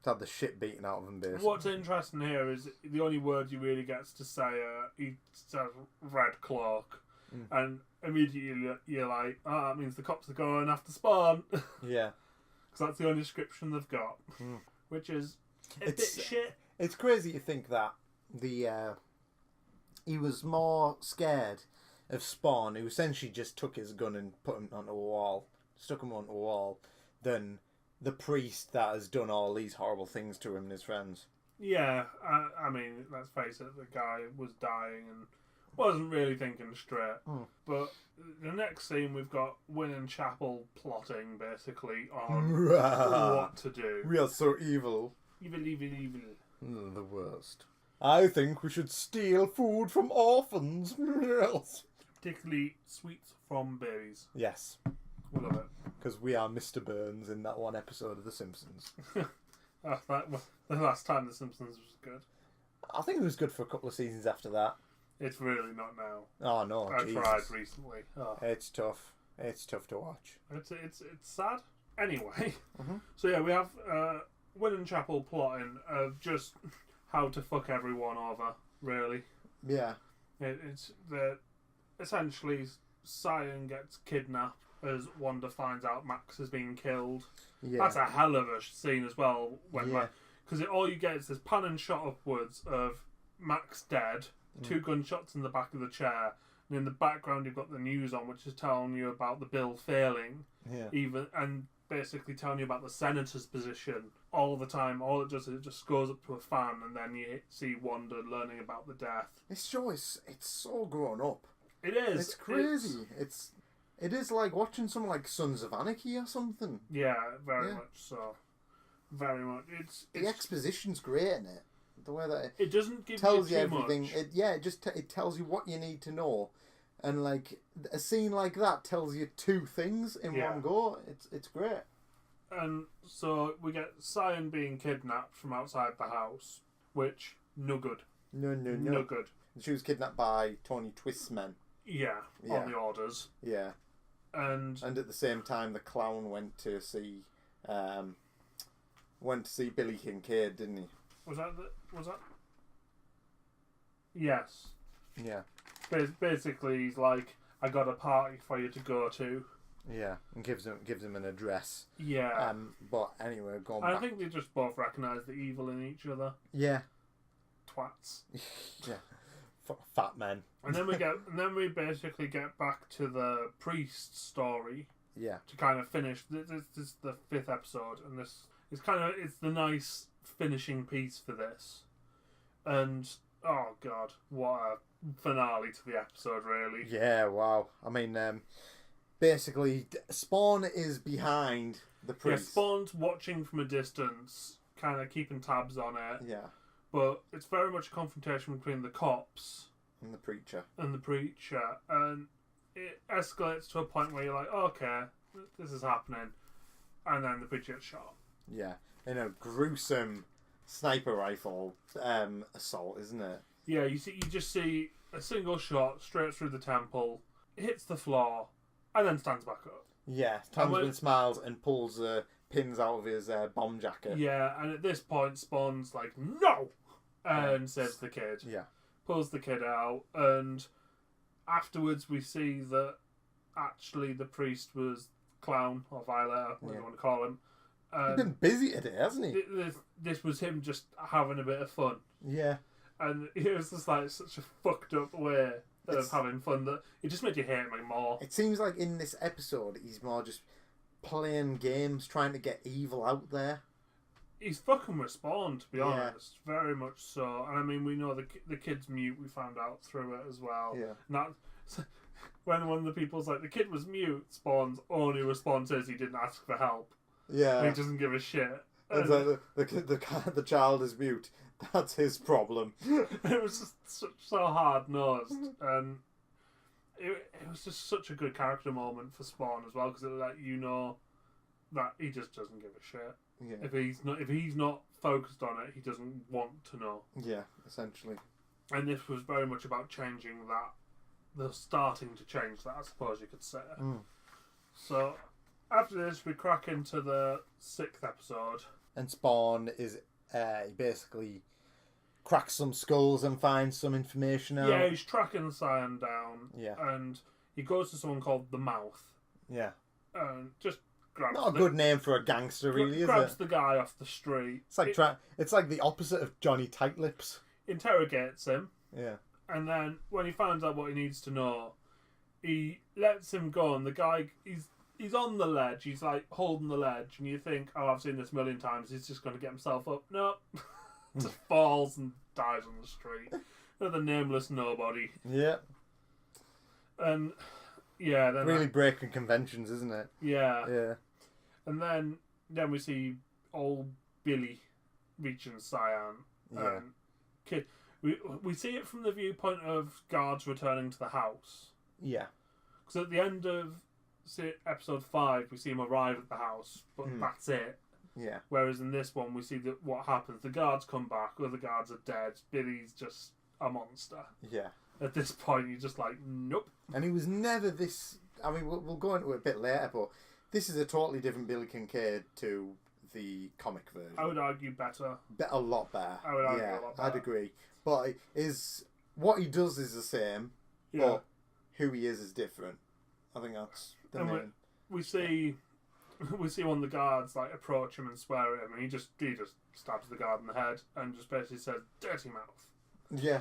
[SPEAKER 2] had the shit beaten out of him, basically.
[SPEAKER 1] what's interesting here is the only word he really gets to say, he says red cloak. And immediately you're like, oh, that means the cops are going after Spawn.
[SPEAKER 2] Yeah.
[SPEAKER 1] Because that's the only description they've got. Which is a bit shit.
[SPEAKER 2] It's crazy to think that he was more scared of Spawn, who essentially just took his gun and put him onto a wall, stuck him onto a wall, than the priest that has done all these horrible things to him and his friends.
[SPEAKER 1] Yeah, I mean, let's face it, the guy was dying and wasn't really thinking straight. But the next scene, we've got Wynne and Chapel plotting, basically, on what to do.
[SPEAKER 2] We are so evil.
[SPEAKER 1] Evil.
[SPEAKER 2] The worst. I think we should steal food from orphans.
[SPEAKER 1] Particularly sweets from babies.
[SPEAKER 2] Yes.
[SPEAKER 1] We love it.
[SPEAKER 2] Because we are Mr. Burns in that one episode of The Simpsons.
[SPEAKER 1] The last time The Simpsons was good.
[SPEAKER 2] I think it was good for a couple of seasons after that.
[SPEAKER 1] It's really not now.
[SPEAKER 2] Oh no,
[SPEAKER 1] I
[SPEAKER 2] Jesus.
[SPEAKER 1] tried recently. Oh.
[SPEAKER 2] It's tough. It's tough to watch.
[SPEAKER 1] It's sad. Anyway, so yeah, we have Wynne and Chapel plotting of just how to fuck everyone over. Really.
[SPEAKER 2] Yeah.
[SPEAKER 1] It's essentially Cyan gets kidnapped as Wanda finds out Max has been killed.
[SPEAKER 2] Yeah.
[SPEAKER 1] That's a hell of a scene as well. Because all you get is this pan and shot upwards of Max dead, 2 gunshots in the back of the chair, and in the background you've got the news on, which is telling you about the bill failing.
[SPEAKER 2] Yeah.
[SPEAKER 1] And basically telling you about the senator's position all the time. All it does is it just goes up to a fan, and then you see Wanda learning about the death.
[SPEAKER 2] This show it's so grown up.
[SPEAKER 1] It is.
[SPEAKER 2] It's crazy. It is like watching something like Sons of Anarchy or something.
[SPEAKER 1] Yeah, very much so. Very much. It's
[SPEAKER 2] the exposition's great in it. The way that
[SPEAKER 1] it doesn't give
[SPEAKER 2] tells
[SPEAKER 1] you
[SPEAKER 2] you
[SPEAKER 1] too
[SPEAKER 2] everything.
[SPEAKER 1] Much.
[SPEAKER 2] It tells you what you need to know, and like a scene like that tells you 2 things in one go. It's great.
[SPEAKER 1] And so we get Cyan being kidnapped from outside the house, which no good. No good.
[SPEAKER 2] She was kidnapped by Tony Twistman.
[SPEAKER 1] Yeah, on the orders.
[SPEAKER 2] Yeah. And at the same time, the clown went to see Billy Kincaid, didn't he?
[SPEAKER 1] Was that? Yes.
[SPEAKER 2] Yeah.
[SPEAKER 1] Basically, he's like, I got a party for you to go to.
[SPEAKER 2] Yeah, and gives him an address.
[SPEAKER 1] Yeah.
[SPEAKER 2] But anyway, going back.
[SPEAKER 1] I think they just both recognise the evil in each other.
[SPEAKER 2] Yeah.
[SPEAKER 1] Twats.
[SPEAKER 2] Yeah. Fat men.
[SPEAKER 1] And then we basically get back to the priest story.
[SPEAKER 2] Yeah. To
[SPEAKER 1] kind of finish. This is the 5th episode, and this is it's the nice finishing piece for this. And oh god, what a finale to the episode, really.
[SPEAKER 2] Yeah. Wow. I mean, basically, Spawn is behind the priest.
[SPEAKER 1] Yeah, Spawn's watching from a distance, kind of keeping tabs on it.
[SPEAKER 2] Yeah.
[SPEAKER 1] But it's very much a confrontation between the cops
[SPEAKER 2] and the preacher.
[SPEAKER 1] And it escalates to a point where you're like, okay, this is happening. And then the preacher gets shot.
[SPEAKER 2] Yeah. In a gruesome sniper rifle assault, isn't it?
[SPEAKER 1] Yeah, you just see a single shot straight through the temple, hits the floor, and then stands back up.
[SPEAKER 2] Yeah, Tomsman smiles and pulls pins out of his bomb jacket.
[SPEAKER 1] Yeah, and at this point, Spawn's like, no! And saves the kid.
[SPEAKER 2] Yeah.
[SPEAKER 1] Pulls the kid out, and afterwards we see that actually the priest was Clown, or Violator, whatever you want to call him.
[SPEAKER 2] He's been busy today, hasn't he?
[SPEAKER 1] This was him just having a bit of fun.
[SPEAKER 2] Yeah.
[SPEAKER 1] And it was just like such a fucked up way of having fun that it just made you hate him more.
[SPEAKER 2] It seems like in this episode he's more just playing games, trying to get evil out there.
[SPEAKER 1] He's fucking with Spawn, to be honest. Very much so. And I mean, we know the kid's mute, we found out through it as well.
[SPEAKER 2] Yeah.
[SPEAKER 1] Not, when one of the people's like, the kid was mute, Spawn's only response is he didn't ask for help.
[SPEAKER 2] Yeah.
[SPEAKER 1] He doesn't give a shit.
[SPEAKER 2] And so the child is mute. That's his problem.
[SPEAKER 1] It was just so hard-nosed. And it was just such a good character moment for Spawn as well, because it was like, you know that he just doesn't give a shit.
[SPEAKER 2] Yeah.
[SPEAKER 1] If he's not focused on it, he doesn't want to know.
[SPEAKER 2] Yeah, essentially.
[SPEAKER 1] And this was very much about changing that. They're starting to change that, I suppose you could say. So, after this, we crack into the 6th episode.
[SPEAKER 2] And Spawn is he basically cracks some skulls and finds some information out.
[SPEAKER 1] Yeah, he's tracking the Scion down.
[SPEAKER 2] Yeah.
[SPEAKER 1] And he goes to someone called the Mouth.
[SPEAKER 2] Yeah.
[SPEAKER 1] And just grabs
[SPEAKER 2] Not a good name for a gangster, really, is it?
[SPEAKER 1] Grabs the guy off the street.
[SPEAKER 2] It's like it's like the opposite of Johnny Tightlips.
[SPEAKER 1] Interrogates him.
[SPEAKER 2] Yeah.
[SPEAKER 1] And then when he finds out what he needs to know, he lets him go. And the guy, he's on the ledge. He's like holding the ledge, and you think, oh, I've seen this a million times. He's just going to get himself up. No, just falls and dies on the street. Another nameless nobody.
[SPEAKER 2] Yeah.
[SPEAKER 1] And yeah, then
[SPEAKER 2] really breaking conventions, isn't it?
[SPEAKER 1] Yeah.
[SPEAKER 2] Yeah.
[SPEAKER 1] And then we see old Billy reaching Scion.
[SPEAKER 2] Yeah.
[SPEAKER 1] Kid, we see it from the viewpoint of guards returning to the house.
[SPEAKER 2] Yeah.
[SPEAKER 1] Because at the end of episode 5, we see him arrive at the house, but that's it.
[SPEAKER 2] Yeah.
[SPEAKER 1] Whereas in this one, we see that what happens. The guards come back, other guards are dead. Billy's just a monster.
[SPEAKER 2] Yeah.
[SPEAKER 1] At this point, you're just like, nope.
[SPEAKER 2] And he was never this... I mean, we'll go into it a bit later, but this is a totally different Billy Kincaid to the comic version.
[SPEAKER 1] I would argue better.
[SPEAKER 2] A lot better.
[SPEAKER 1] I would argue a lot better.
[SPEAKER 2] I'd agree. But what he does is the same, but who he is different. I think that's the main...
[SPEAKER 1] We see one of the guards like approach him and swear at him, and he just stabs the guard in the head and just basically says, "Dirty mouth."
[SPEAKER 2] Yeah.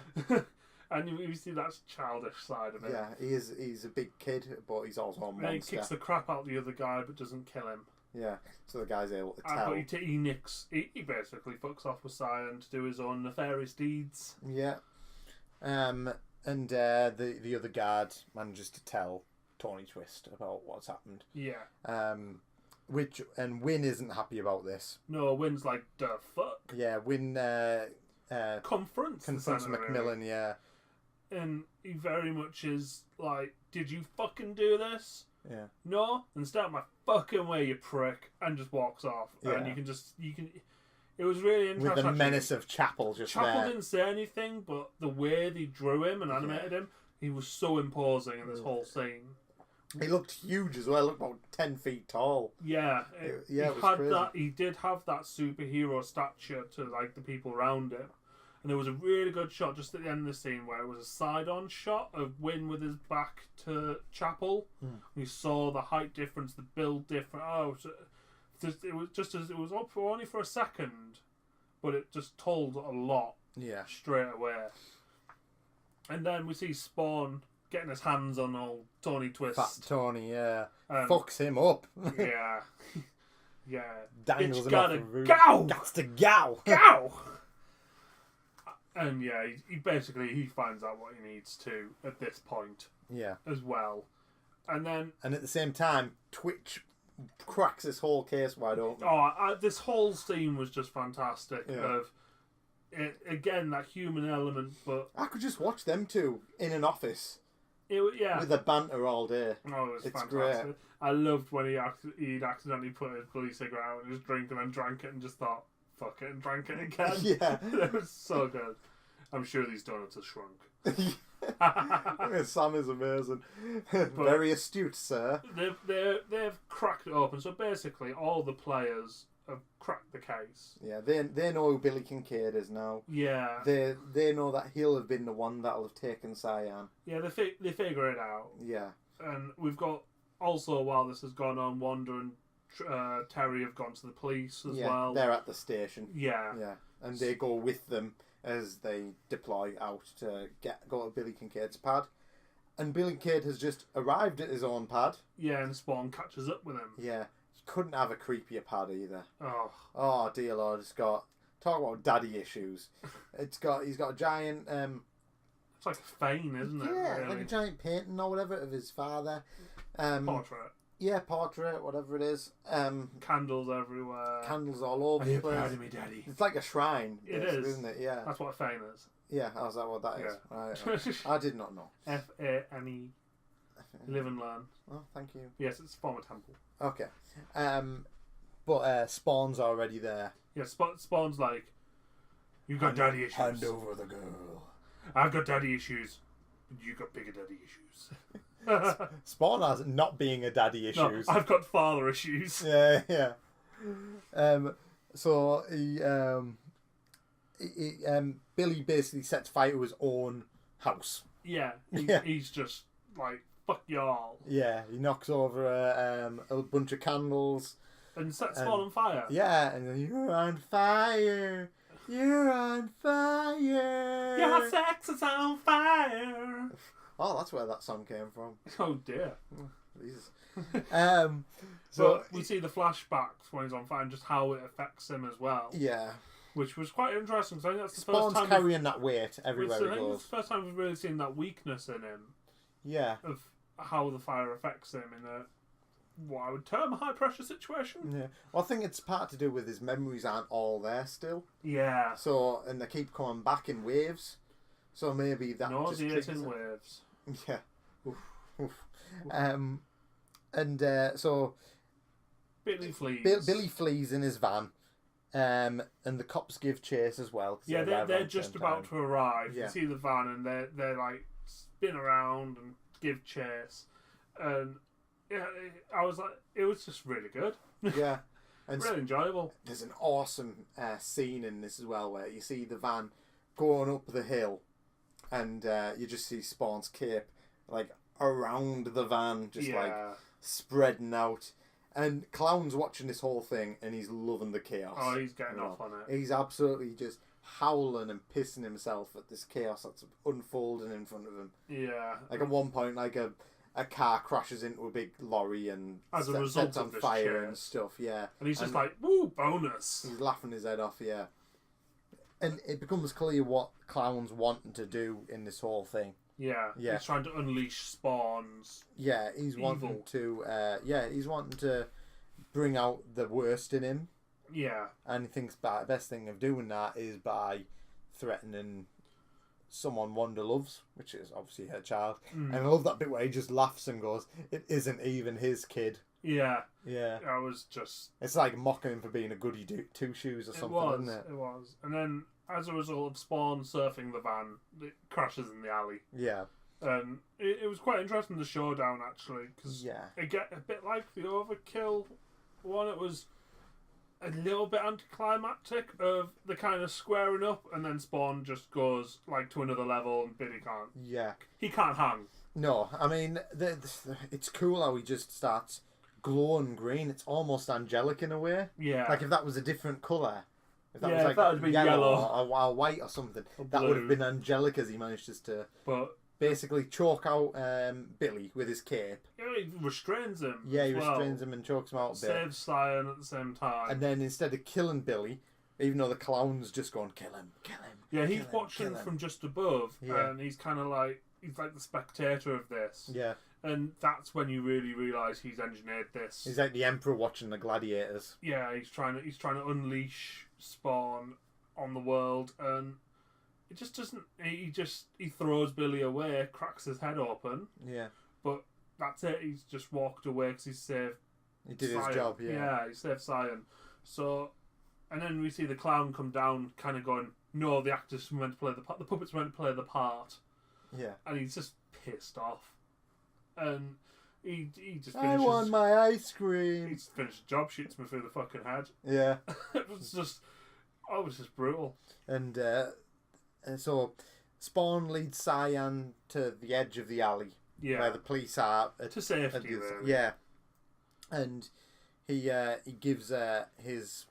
[SPEAKER 1] And you see that childish side of it.
[SPEAKER 2] Yeah, he's a big kid, but he's also a monster.
[SPEAKER 1] And he kicks the crap out of the other guy, but doesn't kill him.
[SPEAKER 2] Yeah, so the guy's able to tell.
[SPEAKER 1] But he basically fucks off with Scion to do his own nefarious deeds.
[SPEAKER 2] Yeah. And the other guard manages to tell Tony Twist about what's happened.
[SPEAKER 1] Yeah.
[SPEAKER 2] And Wynn isn't happy about this.
[SPEAKER 1] No, Wynn's like, the fuck?
[SPEAKER 2] Yeah, Wynn
[SPEAKER 1] confronts
[SPEAKER 2] Macmillan, yeah.
[SPEAKER 1] And he very much is like, did you fucking do this?
[SPEAKER 2] Yeah.
[SPEAKER 1] No? Then stay out my fucking way, you prick. And just walks off.
[SPEAKER 2] Yeah.
[SPEAKER 1] And it was really interesting.
[SPEAKER 2] With the menace of Chapel just
[SPEAKER 1] Chapel
[SPEAKER 2] there.
[SPEAKER 1] didn't say anything, but the way they drew him and animated him, he was so imposing in this whole scene.
[SPEAKER 2] He looked huge as well. He looked about 10 feet tall.
[SPEAKER 1] Yeah.
[SPEAKER 2] It was crazy.
[SPEAKER 1] He did have that superhero stature to like the people around him. And there was a really good shot just at the end of the scene where it was a side-on shot of Wynn with his back to Chapel. We saw the height difference, the build difference. It was up for only for a second, but it just told a lot.
[SPEAKER 2] Yeah.
[SPEAKER 1] Straight away. And then we see Spawn getting his hands on old Tony Twist.
[SPEAKER 2] Fat Tony, yeah. Fucks him up.
[SPEAKER 1] Yeah. Yeah.
[SPEAKER 2] Dangles him
[SPEAKER 1] gotta
[SPEAKER 2] off the roof.
[SPEAKER 1] Go!
[SPEAKER 2] Gots to go!
[SPEAKER 1] Go! And yeah, he finds out what he needs to at this point.
[SPEAKER 2] Yeah.
[SPEAKER 1] As well. And then...
[SPEAKER 2] And at the same time, Twitch cracks this whole case wide open.
[SPEAKER 1] This whole scene was just fantastic.
[SPEAKER 2] Yeah.
[SPEAKER 1] Again, that human element, but...
[SPEAKER 2] I could just watch them two in an office.
[SPEAKER 1] Yeah.
[SPEAKER 2] With the banter all day.
[SPEAKER 1] Oh, it's fantastic.
[SPEAKER 2] Great.
[SPEAKER 1] I loved when he'd accidentally put his bloody cigarette out in his drink and then drank it and just thought, fuck it, and drank it again.
[SPEAKER 2] Yeah.
[SPEAKER 1] It was so good. I'm sure these donuts are shrunk.
[SPEAKER 2] Sam is amazing. Very astute, sir.
[SPEAKER 1] They've cracked it open. So basically, all the players have cracked the case.
[SPEAKER 2] Yeah, they know who Billy Kincaid is now.
[SPEAKER 1] Yeah.
[SPEAKER 2] They know that he'll have been the one that'll have taken Cyan.
[SPEAKER 1] Yeah, they figure it out.
[SPEAKER 2] Yeah.
[SPEAKER 1] And we've got, also while this has gone on, Wanda and Terry have gone to the police as well.
[SPEAKER 2] They're at the station.
[SPEAKER 1] Yeah.
[SPEAKER 2] Yeah. And they go with them as they deploy out to go to Billy Kincaid's pad. And Billy Kincaid has just arrived at his own pad.
[SPEAKER 1] Yeah, and Spawn catches up with him.
[SPEAKER 2] Yeah. Couldn't have a creepier pad either.
[SPEAKER 1] Oh
[SPEAKER 2] dear Lord, it's got, talk about daddy issues. He's got a giant
[SPEAKER 1] it's like a fane, isn't it?
[SPEAKER 2] Yeah,
[SPEAKER 1] really?
[SPEAKER 2] like a giant painting or whatever of his father.
[SPEAKER 1] Portrait.
[SPEAKER 2] Yeah, portrait, whatever it is.
[SPEAKER 1] Candles everywhere.
[SPEAKER 2] Candles all over the place.
[SPEAKER 1] Proud of me, Daddy?
[SPEAKER 2] It's like a shrine.
[SPEAKER 1] It is,
[SPEAKER 2] isn't it? Yeah.
[SPEAKER 1] That's what a fane is.
[SPEAKER 2] Yeah, how's that what that is? Right. I did not know.
[SPEAKER 1] F-A-N-E. Live and learn.
[SPEAKER 2] Oh, thank you.
[SPEAKER 1] Yes, it's a former temple.
[SPEAKER 2] Okay. But Spawn's already there.
[SPEAKER 1] Yeah, Spawn's like, you've got daddy issues.
[SPEAKER 2] Hand over the girl.
[SPEAKER 1] I've got daddy issues. You got bigger daddy issues.
[SPEAKER 2] Spawn has not being a daddy issues.
[SPEAKER 1] No, I've got father issues.
[SPEAKER 2] Yeah. So Billy basically sets fire to his own house.
[SPEAKER 1] Yeah, he's just like, fuck y'all.
[SPEAKER 2] Yeah, he knocks over a bunch of candles.
[SPEAKER 1] And sets Spawn on fire.
[SPEAKER 2] Yeah, and you're on fire. You're on fire.
[SPEAKER 1] Your sex is on fire.
[SPEAKER 2] Oh, that's where that song came from.
[SPEAKER 1] Oh dear.
[SPEAKER 2] Jesus.
[SPEAKER 1] So we see the flashbacks when he's on fire and just how it affects him as well.
[SPEAKER 2] Yeah.
[SPEAKER 1] Which was quite interesting. Because I think that's the
[SPEAKER 2] Spawn's
[SPEAKER 1] first time
[SPEAKER 2] carrying that weight everywhere he
[SPEAKER 1] I think
[SPEAKER 2] goes.
[SPEAKER 1] it's the first time we've really seen that weakness in him.
[SPEAKER 2] Yeah.
[SPEAKER 1] Of how the fire affects him in a, what I would term, a high pressure situation.
[SPEAKER 2] Yeah. Well, I think it's part to do with his memories aren't all there still.
[SPEAKER 1] Yeah.
[SPEAKER 2] So, and they keep coming back in waves. So maybe that just triggers
[SPEAKER 1] nauseating
[SPEAKER 2] it.
[SPEAKER 1] waves.
[SPEAKER 2] Yeah. Oof. So
[SPEAKER 1] Billy flees.
[SPEAKER 2] Billy flees in his van. And the cops give chase as well.
[SPEAKER 1] Yeah, they're just about to arrive.
[SPEAKER 2] Yeah.
[SPEAKER 1] You see the van and they're like spin around and give chase. And yeah, I was like, it was just really good.
[SPEAKER 2] Yeah. And
[SPEAKER 1] really enjoyable.
[SPEAKER 2] There's an awesome scene in this as well where you see the van going up the hill and you just see Spawn's cape like around the van, just like spreading out. And Clown's watching this whole thing and he's loving the chaos.
[SPEAKER 1] Oh, he's getting off on it.
[SPEAKER 2] He's absolutely just howling and pissing himself at this chaos that's unfolding in front of him.
[SPEAKER 1] Yeah.
[SPEAKER 2] Like at one point, like a car crashes into a big lorry and
[SPEAKER 1] as a result
[SPEAKER 2] sets on
[SPEAKER 1] of this
[SPEAKER 2] fire
[SPEAKER 1] chase.
[SPEAKER 2] and stuff. Yeah.
[SPEAKER 1] And he's just like, woo, bonus.
[SPEAKER 2] He's laughing his head off. Yeah. And it becomes clear what Clown's wanting to do in this whole thing.
[SPEAKER 1] Yeah. He's trying to unleash Spawn's.
[SPEAKER 2] Yeah, he's wanting to. He's wanting to bring out the worst in him.
[SPEAKER 1] Yeah.
[SPEAKER 2] And he thinks the best thing of doing that is by threatening someone Wanda loves, which is obviously her child. And I love that bit where he just laughs and goes, "It isn't even his kid."
[SPEAKER 1] Yeah.
[SPEAKER 2] Yeah.
[SPEAKER 1] I was just.
[SPEAKER 2] It's like mocking him for being a goody two shoes or something, isn't it?
[SPEAKER 1] It was. And then, as a result of Spawn surfing the van, it crashes in the alley.
[SPEAKER 2] Yeah.
[SPEAKER 1] And it was quite interesting, the showdown, actually, because it get a bit like the Overkill one. It was a little bit anticlimactic of the kind of squaring up, and then Spawn just goes like to another level, and Billy can't.
[SPEAKER 2] Yeah.
[SPEAKER 1] He can't hang.
[SPEAKER 2] No, I mean, it's cool how he just starts glowing green. It's almost angelic in a way.
[SPEAKER 1] Yeah.
[SPEAKER 2] Like if that was a different colour. If that was
[SPEAKER 1] if
[SPEAKER 2] like
[SPEAKER 1] that had been yellow.
[SPEAKER 2] Or white or something,
[SPEAKER 1] or
[SPEAKER 2] that would have been angelic as he manages to basically choke out Billy with his cape.
[SPEAKER 1] Yeah, he restrains him.
[SPEAKER 2] Yeah, he restrains him and chokes him out a bit.
[SPEAKER 1] Saves Cyan at the same time.
[SPEAKER 2] And then instead of killing Billy, even though the Clown's just going, kill him.
[SPEAKER 1] Yeah, he's watching from just above, and he's kind of like, he's like the spectator of this.
[SPEAKER 2] Yeah.
[SPEAKER 1] And that's when you really realise he's engineered this.
[SPEAKER 2] He's like the Emperor watching the gladiators.
[SPEAKER 1] Yeah, he's trying to unleash Spawn on the world, and it just doesn't. He throws Billy away, cracks his head open.
[SPEAKER 2] Yeah.
[SPEAKER 1] But that's it. He's just walked away because he saved.
[SPEAKER 2] He did
[SPEAKER 1] Cyan.
[SPEAKER 2] his job. Yeah.
[SPEAKER 1] Yeah, he saved Cyan. So, and then we see the Clown come down, kind of going, "No, the actors were meant to play the part. The puppets were meant to play the part."
[SPEAKER 2] Yeah.
[SPEAKER 1] And he's just pissed off. And he just
[SPEAKER 2] I
[SPEAKER 1] finishes...
[SPEAKER 2] want my ice cream.
[SPEAKER 1] He just finished the job, shoots me through the fucking head.
[SPEAKER 2] Yeah.
[SPEAKER 1] It was just brutal.
[SPEAKER 2] And so Spawn leads Cyan to the edge of the alley.
[SPEAKER 1] Yeah.
[SPEAKER 2] Where the police are.
[SPEAKER 1] To safety, really.
[SPEAKER 2] Yeah. And he gives his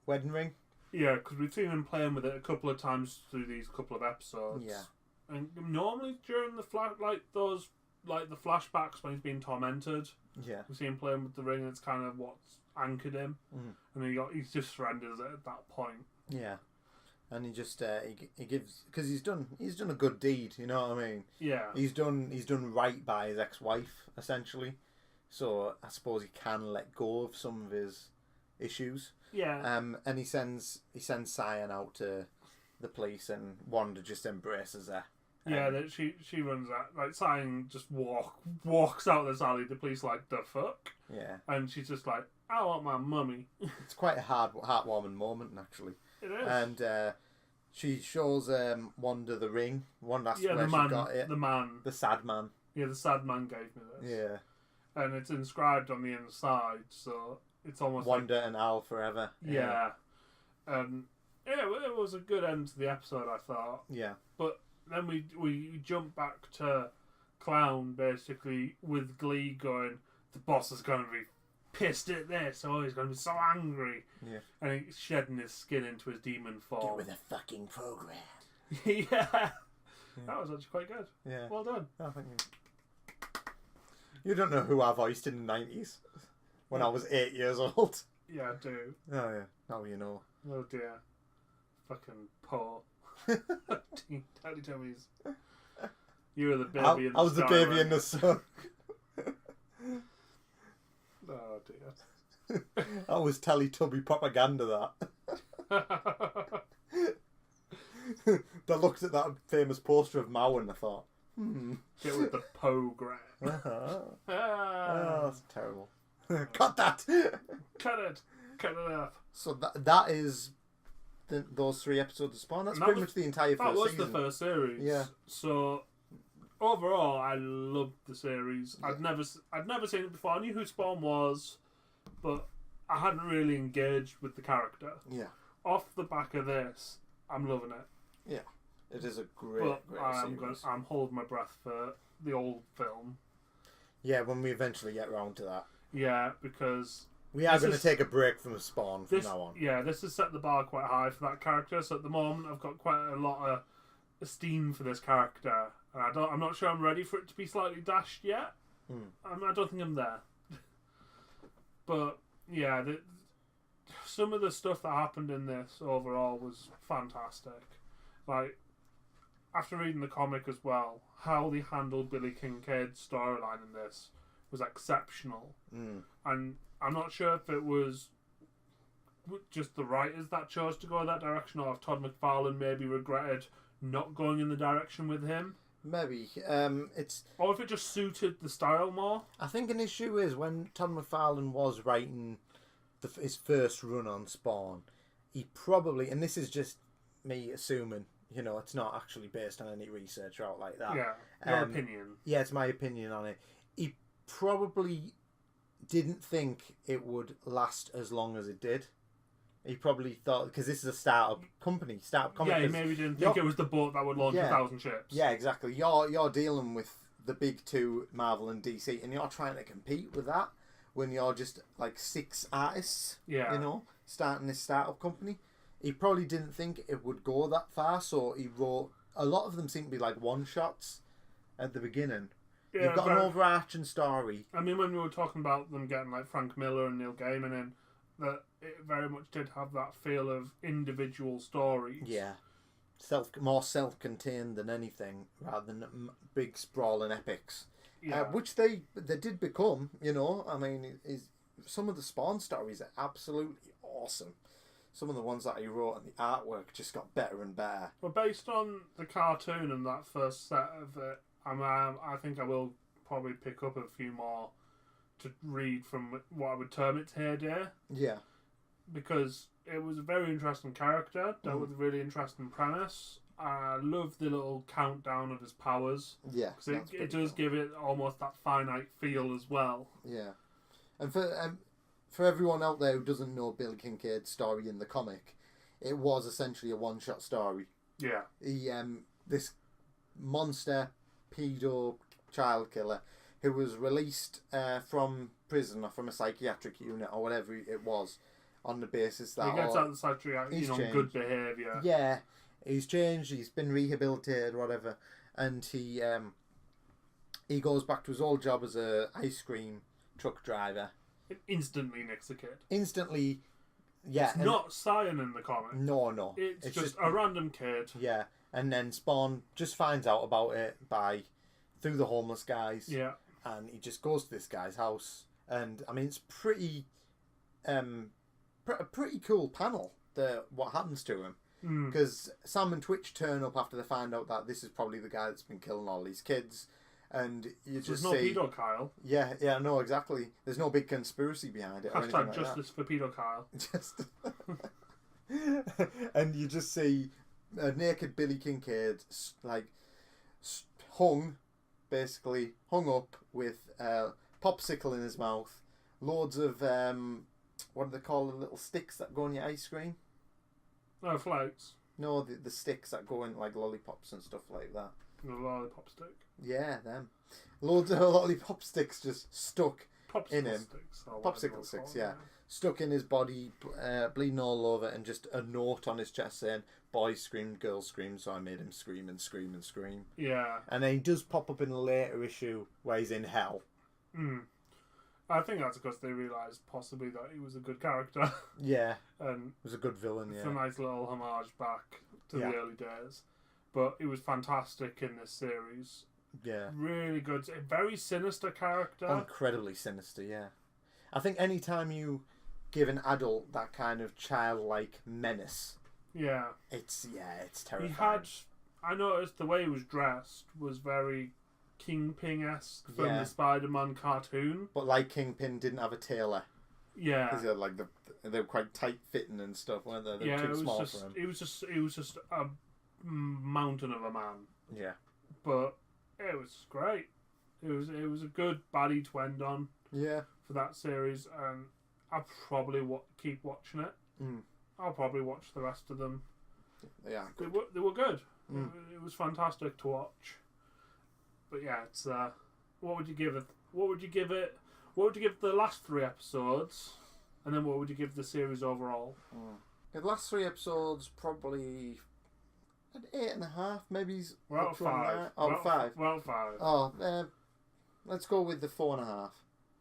[SPEAKER 2] wedding ring.
[SPEAKER 1] Yeah, because we've seen him playing with it a couple of times through these couple of episodes.
[SPEAKER 2] Yeah.
[SPEAKER 1] And normally during the the flashbacks when he's being tormented,
[SPEAKER 2] Yeah.
[SPEAKER 1] we see him playing with the ring, and it's kind of what's anchored him. And he's just surrenders it at that point.
[SPEAKER 2] Yeah. And he just he gives, because he's done a good deed, you know what I mean?
[SPEAKER 1] Yeah.
[SPEAKER 2] He's done right by his ex-wife, essentially. So I suppose he can let go of some of his issues.
[SPEAKER 1] Yeah.
[SPEAKER 2] And he sends Cyan out to the police, and Wanda just embraces her.
[SPEAKER 1] Yeah, that she runs out. Like, Cyan just walks out of this alley. The police like, the fuck?
[SPEAKER 2] Yeah.
[SPEAKER 1] And she's just like, I want my mummy.
[SPEAKER 2] It's quite a heartwarming moment, actually.
[SPEAKER 1] It is.
[SPEAKER 2] And she shows Wanda the ring. Wanda asks where she got it.
[SPEAKER 1] The
[SPEAKER 2] sad man.
[SPEAKER 1] Yeah, the sad man gave me this.
[SPEAKER 2] Yeah.
[SPEAKER 1] And it's inscribed on the inside, so it's almost
[SPEAKER 2] Wanda and Al forever.
[SPEAKER 1] Yeah. And it was a good end to the episode, I thought.
[SPEAKER 2] Yeah.
[SPEAKER 1] But then we jump back to Clown, basically, with Glee going, the boss is going to be pissed at this, or he's going to be so angry.
[SPEAKER 2] Yeah.
[SPEAKER 1] And he's shedding his skin into his demon form.
[SPEAKER 2] Get with the fucking program.
[SPEAKER 1] Yeah. That was actually quite good.
[SPEAKER 2] Yeah.
[SPEAKER 1] Well done.
[SPEAKER 2] Oh, thank you. You don't know who I voiced in the 90s when I was 8 years old.
[SPEAKER 1] Yeah, I do.
[SPEAKER 2] Oh, yeah. Now you know.
[SPEAKER 1] Oh, dear. Fucking poor. Tiny tummies. You were the baby in the
[SPEAKER 2] I was the baby in the sun.
[SPEAKER 1] Oh, dear.
[SPEAKER 2] I was Teletubby propaganda, that. I looked at that famous poster of Mao and I thought,
[SPEAKER 1] Get with the program.
[SPEAKER 2] Oh,
[SPEAKER 1] Ah.
[SPEAKER 2] that's terrible. Cut that!
[SPEAKER 1] Cut it off.
[SPEAKER 2] So that is those 3 episodes of Spawn. That's pretty much the entire first season.
[SPEAKER 1] That was the first series.
[SPEAKER 2] Yeah.
[SPEAKER 1] So overall, I loved the series. Yeah. I'd never seen it before. I knew who Spawn was, but I hadn't really engaged with the character.
[SPEAKER 2] Yeah.
[SPEAKER 1] Off the back of this, I'm loving it.
[SPEAKER 2] Yeah. It is a great series.
[SPEAKER 1] I'm holding my breath for the old film.
[SPEAKER 2] Yeah, when we eventually get round to that.
[SPEAKER 1] Yeah, because
[SPEAKER 2] we are going to take a break from Spawn from now on.
[SPEAKER 1] Yeah, this has set the bar quite high for that character. So at the moment, I've got quite a lot of esteem for this character, and I'm not sure I'm ready for it to be slightly dashed yet. I don't think I'm there. But yeah, some of the stuff that happened in this overall was fantastic. Like, after reading the comic as well, how they handled Billy Kincaid's storyline in this was exceptional. And I'm not sure if it was just the writers that chose to go that direction, or if Todd McFarlane maybe regretted not going in the direction with him.
[SPEAKER 2] Maybe.
[SPEAKER 1] Or if it just suited the style more.
[SPEAKER 2] I think an issue is when Todd McFarlane was writing his first run on Spawn, he probably, and this is just me assuming, you know, it's not actually based on any research or out like that.
[SPEAKER 1] Yeah, your opinion.
[SPEAKER 2] Yeah, it's my opinion on it. He probably didn't think it would last as long as it did. He probably thought, because this is a startup company,
[SPEAKER 1] Yeah, he maybe didn't think it was the boat that would launch 1,000 ships.
[SPEAKER 2] Yeah, exactly. You're dealing with the big 2, Marvel and DC, and you're trying to compete with that when you're just like 6 artists, you know, starting this startup company. He probably didn't think it would go that far, so he wrote, a lot of them seem to be like one-shots at the beginning. Yeah, you've got an overarching story.
[SPEAKER 1] I mean, when we were talking about them getting like Frank Miller and Neil Gaiman in, that it very much did have that feel of individual stories.
[SPEAKER 2] Yeah. More self-contained than anything, rather than big sprawling epics. Yeah. Which they did become, you know. I mean, some of the Spawn stories are absolutely awesome. Some of the ones that he wrote and the artwork just got better and better.
[SPEAKER 1] Well, based on the cartoon and that first set of it, I think I will probably pick up a few more to read from what I would term its heyday.
[SPEAKER 2] Yeah.
[SPEAKER 1] Because it was a very interesting character, dealt with a really interesting premise, I love the little countdown of his powers.
[SPEAKER 2] Yeah,
[SPEAKER 1] Because it does give it almost that finite feel as well.
[SPEAKER 2] Yeah. And for everyone out there who doesn't know Billy Kincaid's story in the comic, it was essentially a one-shot story.
[SPEAKER 1] Yeah.
[SPEAKER 2] He this monster pedo child killer who was released from prison or from a psychiatric unit or whatever it was, on the basis that
[SPEAKER 1] he gets out of the psychiatric, good behaviour.
[SPEAKER 2] Yeah, he's changed. He's been rehabilitated, whatever, and he goes back to his old job as a ice cream truck driver.
[SPEAKER 1] It instantly nicks a kid.
[SPEAKER 2] Instantly, yeah.
[SPEAKER 1] It's not Cyan in the comic.
[SPEAKER 2] No.
[SPEAKER 1] It's just a random kid.
[SPEAKER 2] Yeah, and then Spawn just finds out about it through the homeless guys.
[SPEAKER 1] Yeah.
[SPEAKER 2] And he just goes to this guy's house, and I mean it's pretty, a pretty cool panel. What happens to him, because Sam and Twitch turn up after they find out that this is probably the guy that's been killing all these kids, and you just
[SPEAKER 1] there's no pedo Kyle.
[SPEAKER 2] Yeah, no, exactly. There's no big conspiracy behind it. Or anything like
[SPEAKER 1] justice
[SPEAKER 2] that.
[SPEAKER 1] for pedo Kyle.
[SPEAKER 2] Just and you just see a naked Billy Kincaid hung up with a popsicle in his mouth, loads of what do they call the little sticks that go in your ice cream?
[SPEAKER 1] No, flakes.
[SPEAKER 2] No, the sticks that go in like lollipops and stuff like that.
[SPEAKER 1] The lollipop stick.
[SPEAKER 2] Yeah, them. Loads of lollipop sticks just stuck in him.
[SPEAKER 1] Sticks,
[SPEAKER 2] Popsicle sticks, yeah. Stuck in his body, bleeding all over, and just a note on his chest saying, "Boys screamed, girls screamed, so I made him scream and scream and scream."
[SPEAKER 1] Yeah.
[SPEAKER 2] And then he does pop up in a later issue where he's in hell.
[SPEAKER 1] I think that's because they realised possibly that he was a good character.
[SPEAKER 2] Yeah.
[SPEAKER 1] And
[SPEAKER 2] he was a good villain, yeah.
[SPEAKER 1] It's a nice little homage back to the early days. But he was fantastic in this series.
[SPEAKER 2] Yeah.
[SPEAKER 1] Really good. A very sinister character.
[SPEAKER 2] Incredibly sinister, yeah. I think any time you give an adult that kind of childlike menace, it's terrifying.
[SPEAKER 1] I noticed the way he was dressed was very Kingpin-esque from the Spider-Man cartoon.
[SPEAKER 2] But like Kingpin didn't have a tailor.
[SPEAKER 1] Yeah.
[SPEAKER 2] Because they were quite tight fitting and stuff, weren't they? They were too small for him.
[SPEAKER 1] It was just a mountain of a man.
[SPEAKER 2] Yeah.
[SPEAKER 1] But it was great. It was a good baddie to end on.
[SPEAKER 2] Yeah.
[SPEAKER 1] For that series, and I'll probably keep watching it. I'll probably watch the rest of them.
[SPEAKER 2] Yeah.
[SPEAKER 1] They were good. It was fantastic to watch. But yeah, it's what would you give it? What would you give it? What would you give the last 3 episodes? And then what would you give the series overall?
[SPEAKER 2] The last 3 episodes probably an 8.5, maybe.
[SPEAKER 1] Well, 5.
[SPEAKER 2] Oh, 5.
[SPEAKER 1] Well, 5.
[SPEAKER 2] Oh, let's go with the 4.5.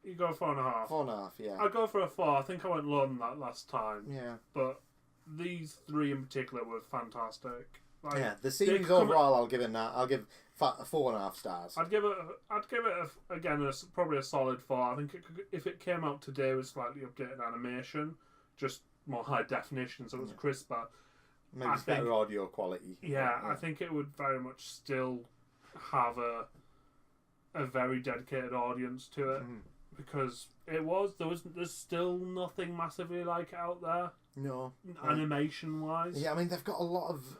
[SPEAKER 1] You go 4.5.
[SPEAKER 2] 4.5, yeah.
[SPEAKER 1] I'd go for a 4. I think I went lower than that last time.
[SPEAKER 2] Yeah.
[SPEAKER 1] But these 3 in particular were fantastic.
[SPEAKER 2] The series overall, I'll give it that. I'll give 4.5 stars.
[SPEAKER 1] I'd give it again probably a solid 4. I think if it came out today with slightly updated animation, just more high definition, so it was crisper.
[SPEAKER 2] Maybe better audio quality.
[SPEAKER 1] Yeah, I think it would very much still have a very dedicated audience to it because there's still nothing massively like it out there.
[SPEAKER 2] No,
[SPEAKER 1] animation wise.
[SPEAKER 2] Yeah, I mean they've got a lot of.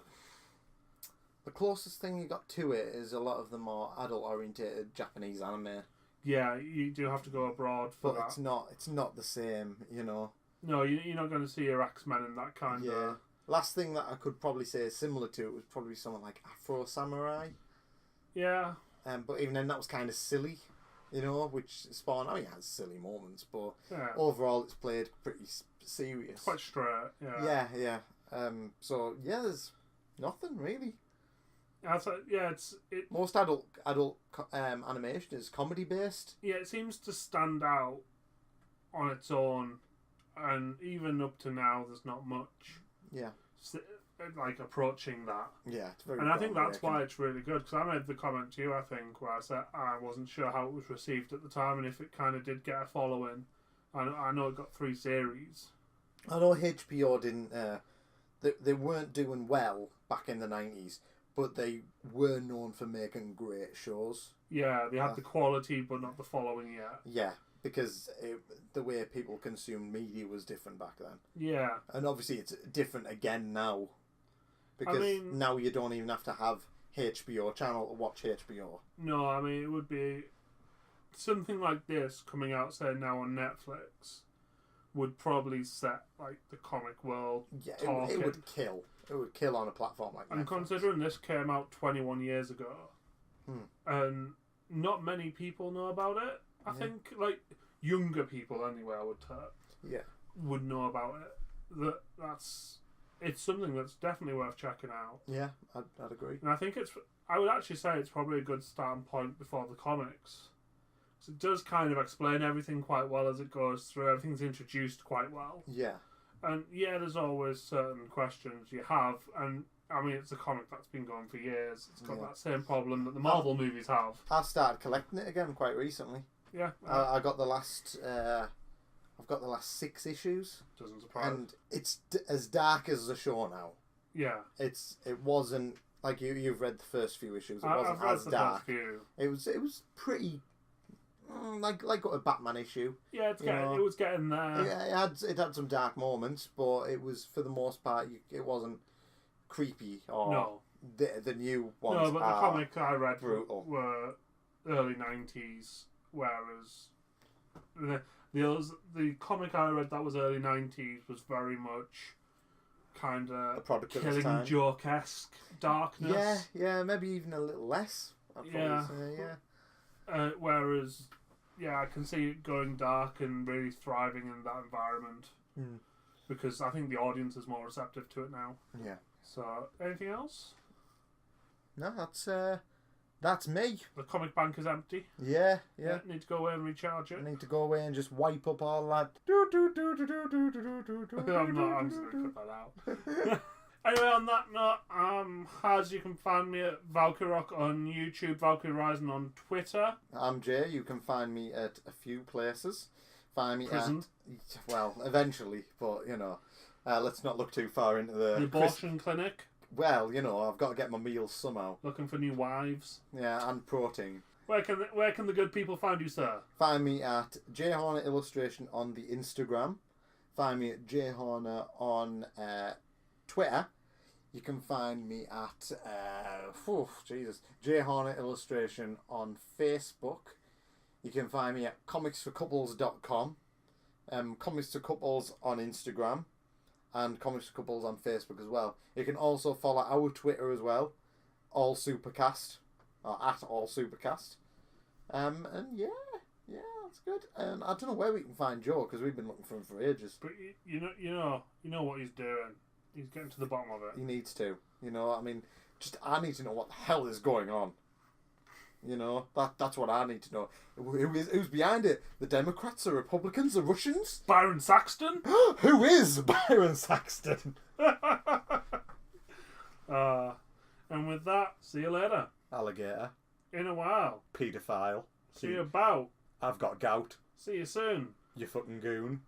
[SPEAKER 2] The closest thing you got to it is a lot of the more adult-oriented Japanese anime.
[SPEAKER 1] Yeah, you do have to go abroad for that.
[SPEAKER 2] But it's not the same, you know.
[SPEAKER 1] No, you're not going to see your X-Men in that kind of...
[SPEAKER 2] Last thing that I could probably say is similar to it was probably someone like Afro Samurai.
[SPEAKER 1] Yeah.
[SPEAKER 2] But even then that was kind of silly, you know, which Spawn, it has silly moments, but overall it's played pretty serious.
[SPEAKER 1] It's quite straight, yeah.
[SPEAKER 2] Yeah. There's nothing really. Most adult animation is comedy based.
[SPEAKER 1] Yeah, it seems to stand out on its own, and even up to now, there's not much.
[SPEAKER 2] Yeah.
[SPEAKER 1] Approaching that.
[SPEAKER 2] Yeah, it's very.
[SPEAKER 1] And I think that's why it's really good because I made the comment to you, I think, where I said I wasn't sure how it was received at the time and if it kind of did get a following. I know it got 3 series.
[SPEAKER 2] I know HBO didn't. They weren't doing well back in the 90s. But they were known for making great shows. Yeah,
[SPEAKER 1] they had the quality, but not the following yet.
[SPEAKER 2] Yeah, because the way people consumed media was different back then.
[SPEAKER 1] Yeah.
[SPEAKER 2] And obviously it's different again now. Because
[SPEAKER 1] mean,
[SPEAKER 2] now you don't even have to have HBO channel to watch HBO.
[SPEAKER 1] No, I mean, it would be something like this coming out, say, now on Netflix would probably set, like, the comic world
[SPEAKER 2] Yeah,
[SPEAKER 1] talking.
[SPEAKER 2] it would kill. It would kill on a platform like that.
[SPEAKER 1] And considering this came out 21 years ago, and not many people know about it, I think, like, younger people anyway, I would would know about it. It's something that's definitely worth checking out.
[SPEAKER 2] Yeah, I'd agree.
[SPEAKER 1] And I think I would actually say it's probably a good starting point before the comics. So it does kind of explain everything quite well as it goes through. Everything's introduced quite well.
[SPEAKER 2] Yeah.
[SPEAKER 1] And yeah, there's always certain questions you have. And I mean, it's a comic that's been going for years. It's got that same problem that the Marvel movies have.
[SPEAKER 2] I started collecting it again quite recently.
[SPEAKER 1] Yeah.
[SPEAKER 2] I got the last... I've got the last 6 issues.
[SPEAKER 1] Doesn't surprise.
[SPEAKER 2] And it's as dark as the show now.
[SPEAKER 1] Yeah.
[SPEAKER 2] It wasn't... Like, you've read the first few issues. It wasn't
[SPEAKER 1] I've read
[SPEAKER 2] as
[SPEAKER 1] the
[SPEAKER 2] dark.
[SPEAKER 1] first few.
[SPEAKER 2] It was pretty... like a Batman issue.
[SPEAKER 1] Yeah, it was getting there.
[SPEAKER 2] Yeah, it had some dark moments, but it was, for the most part, it wasn't creepy or...
[SPEAKER 1] No.
[SPEAKER 2] The new ones.
[SPEAKER 1] No, but the comic I read
[SPEAKER 2] brutal.
[SPEAKER 1] were early 90s, whereas the comic I read that was early 90s was very much kind of Killing Joke-esque darkness.
[SPEAKER 2] Yeah, maybe even a little less. I'd probably say, yeah.
[SPEAKER 1] Whereas, I can see it going dark and really thriving in that environment. Because I think the audience is more receptive to it now.
[SPEAKER 2] Yeah.
[SPEAKER 1] So, anything else?
[SPEAKER 2] No, that's me.
[SPEAKER 1] The comic bank is empty.
[SPEAKER 2] Yeah.
[SPEAKER 1] Need to go away and recharge it.
[SPEAKER 2] I need to go away and just wipe up all that.
[SPEAKER 1] I'm just going to cut that out. Anyway, on that note, Haz, you can find me at Valkyrie Rock on YouTube, Valkyrie Rising on Twitter.
[SPEAKER 2] I'm Jay. You can find me at a few places. Find me
[SPEAKER 1] Prison.
[SPEAKER 2] Well, eventually, but, let's not look too far into the
[SPEAKER 1] abortion clinic.
[SPEAKER 2] Well, I've got to get my meals somehow.
[SPEAKER 1] Looking for new wives.
[SPEAKER 2] Yeah, and protein.
[SPEAKER 1] Where can the good people find you, sir?
[SPEAKER 2] Find me at J Horner Illustration on the Instagram. Find me at J Horner on Twitter. You can find me at J Horner Illustration on Facebook. You can find me at comicsforcouples.com. Comics to Couples on Instagram. And Comics to Couples on Facebook as well. You can also follow our Twitter as well, All Supercast, or at All Supercast. And yeah, that's good. And I don't know where we can find Joe because we've been looking for him for ages.
[SPEAKER 1] But you know what he's doing. He's getting to the bottom of it.
[SPEAKER 2] He needs to. I need to know what the hell is going on. That's what I need to know. Who's behind it? The Democrats, the Republicans, the Russians?
[SPEAKER 1] Byron Saxton?
[SPEAKER 2] Who is Byron Saxton?
[SPEAKER 1] And with that, see you later.
[SPEAKER 2] Alligator.
[SPEAKER 1] In a while.
[SPEAKER 2] Paedophile.
[SPEAKER 1] See you about.
[SPEAKER 2] I've got gout.
[SPEAKER 1] See you soon.
[SPEAKER 2] You fucking goon.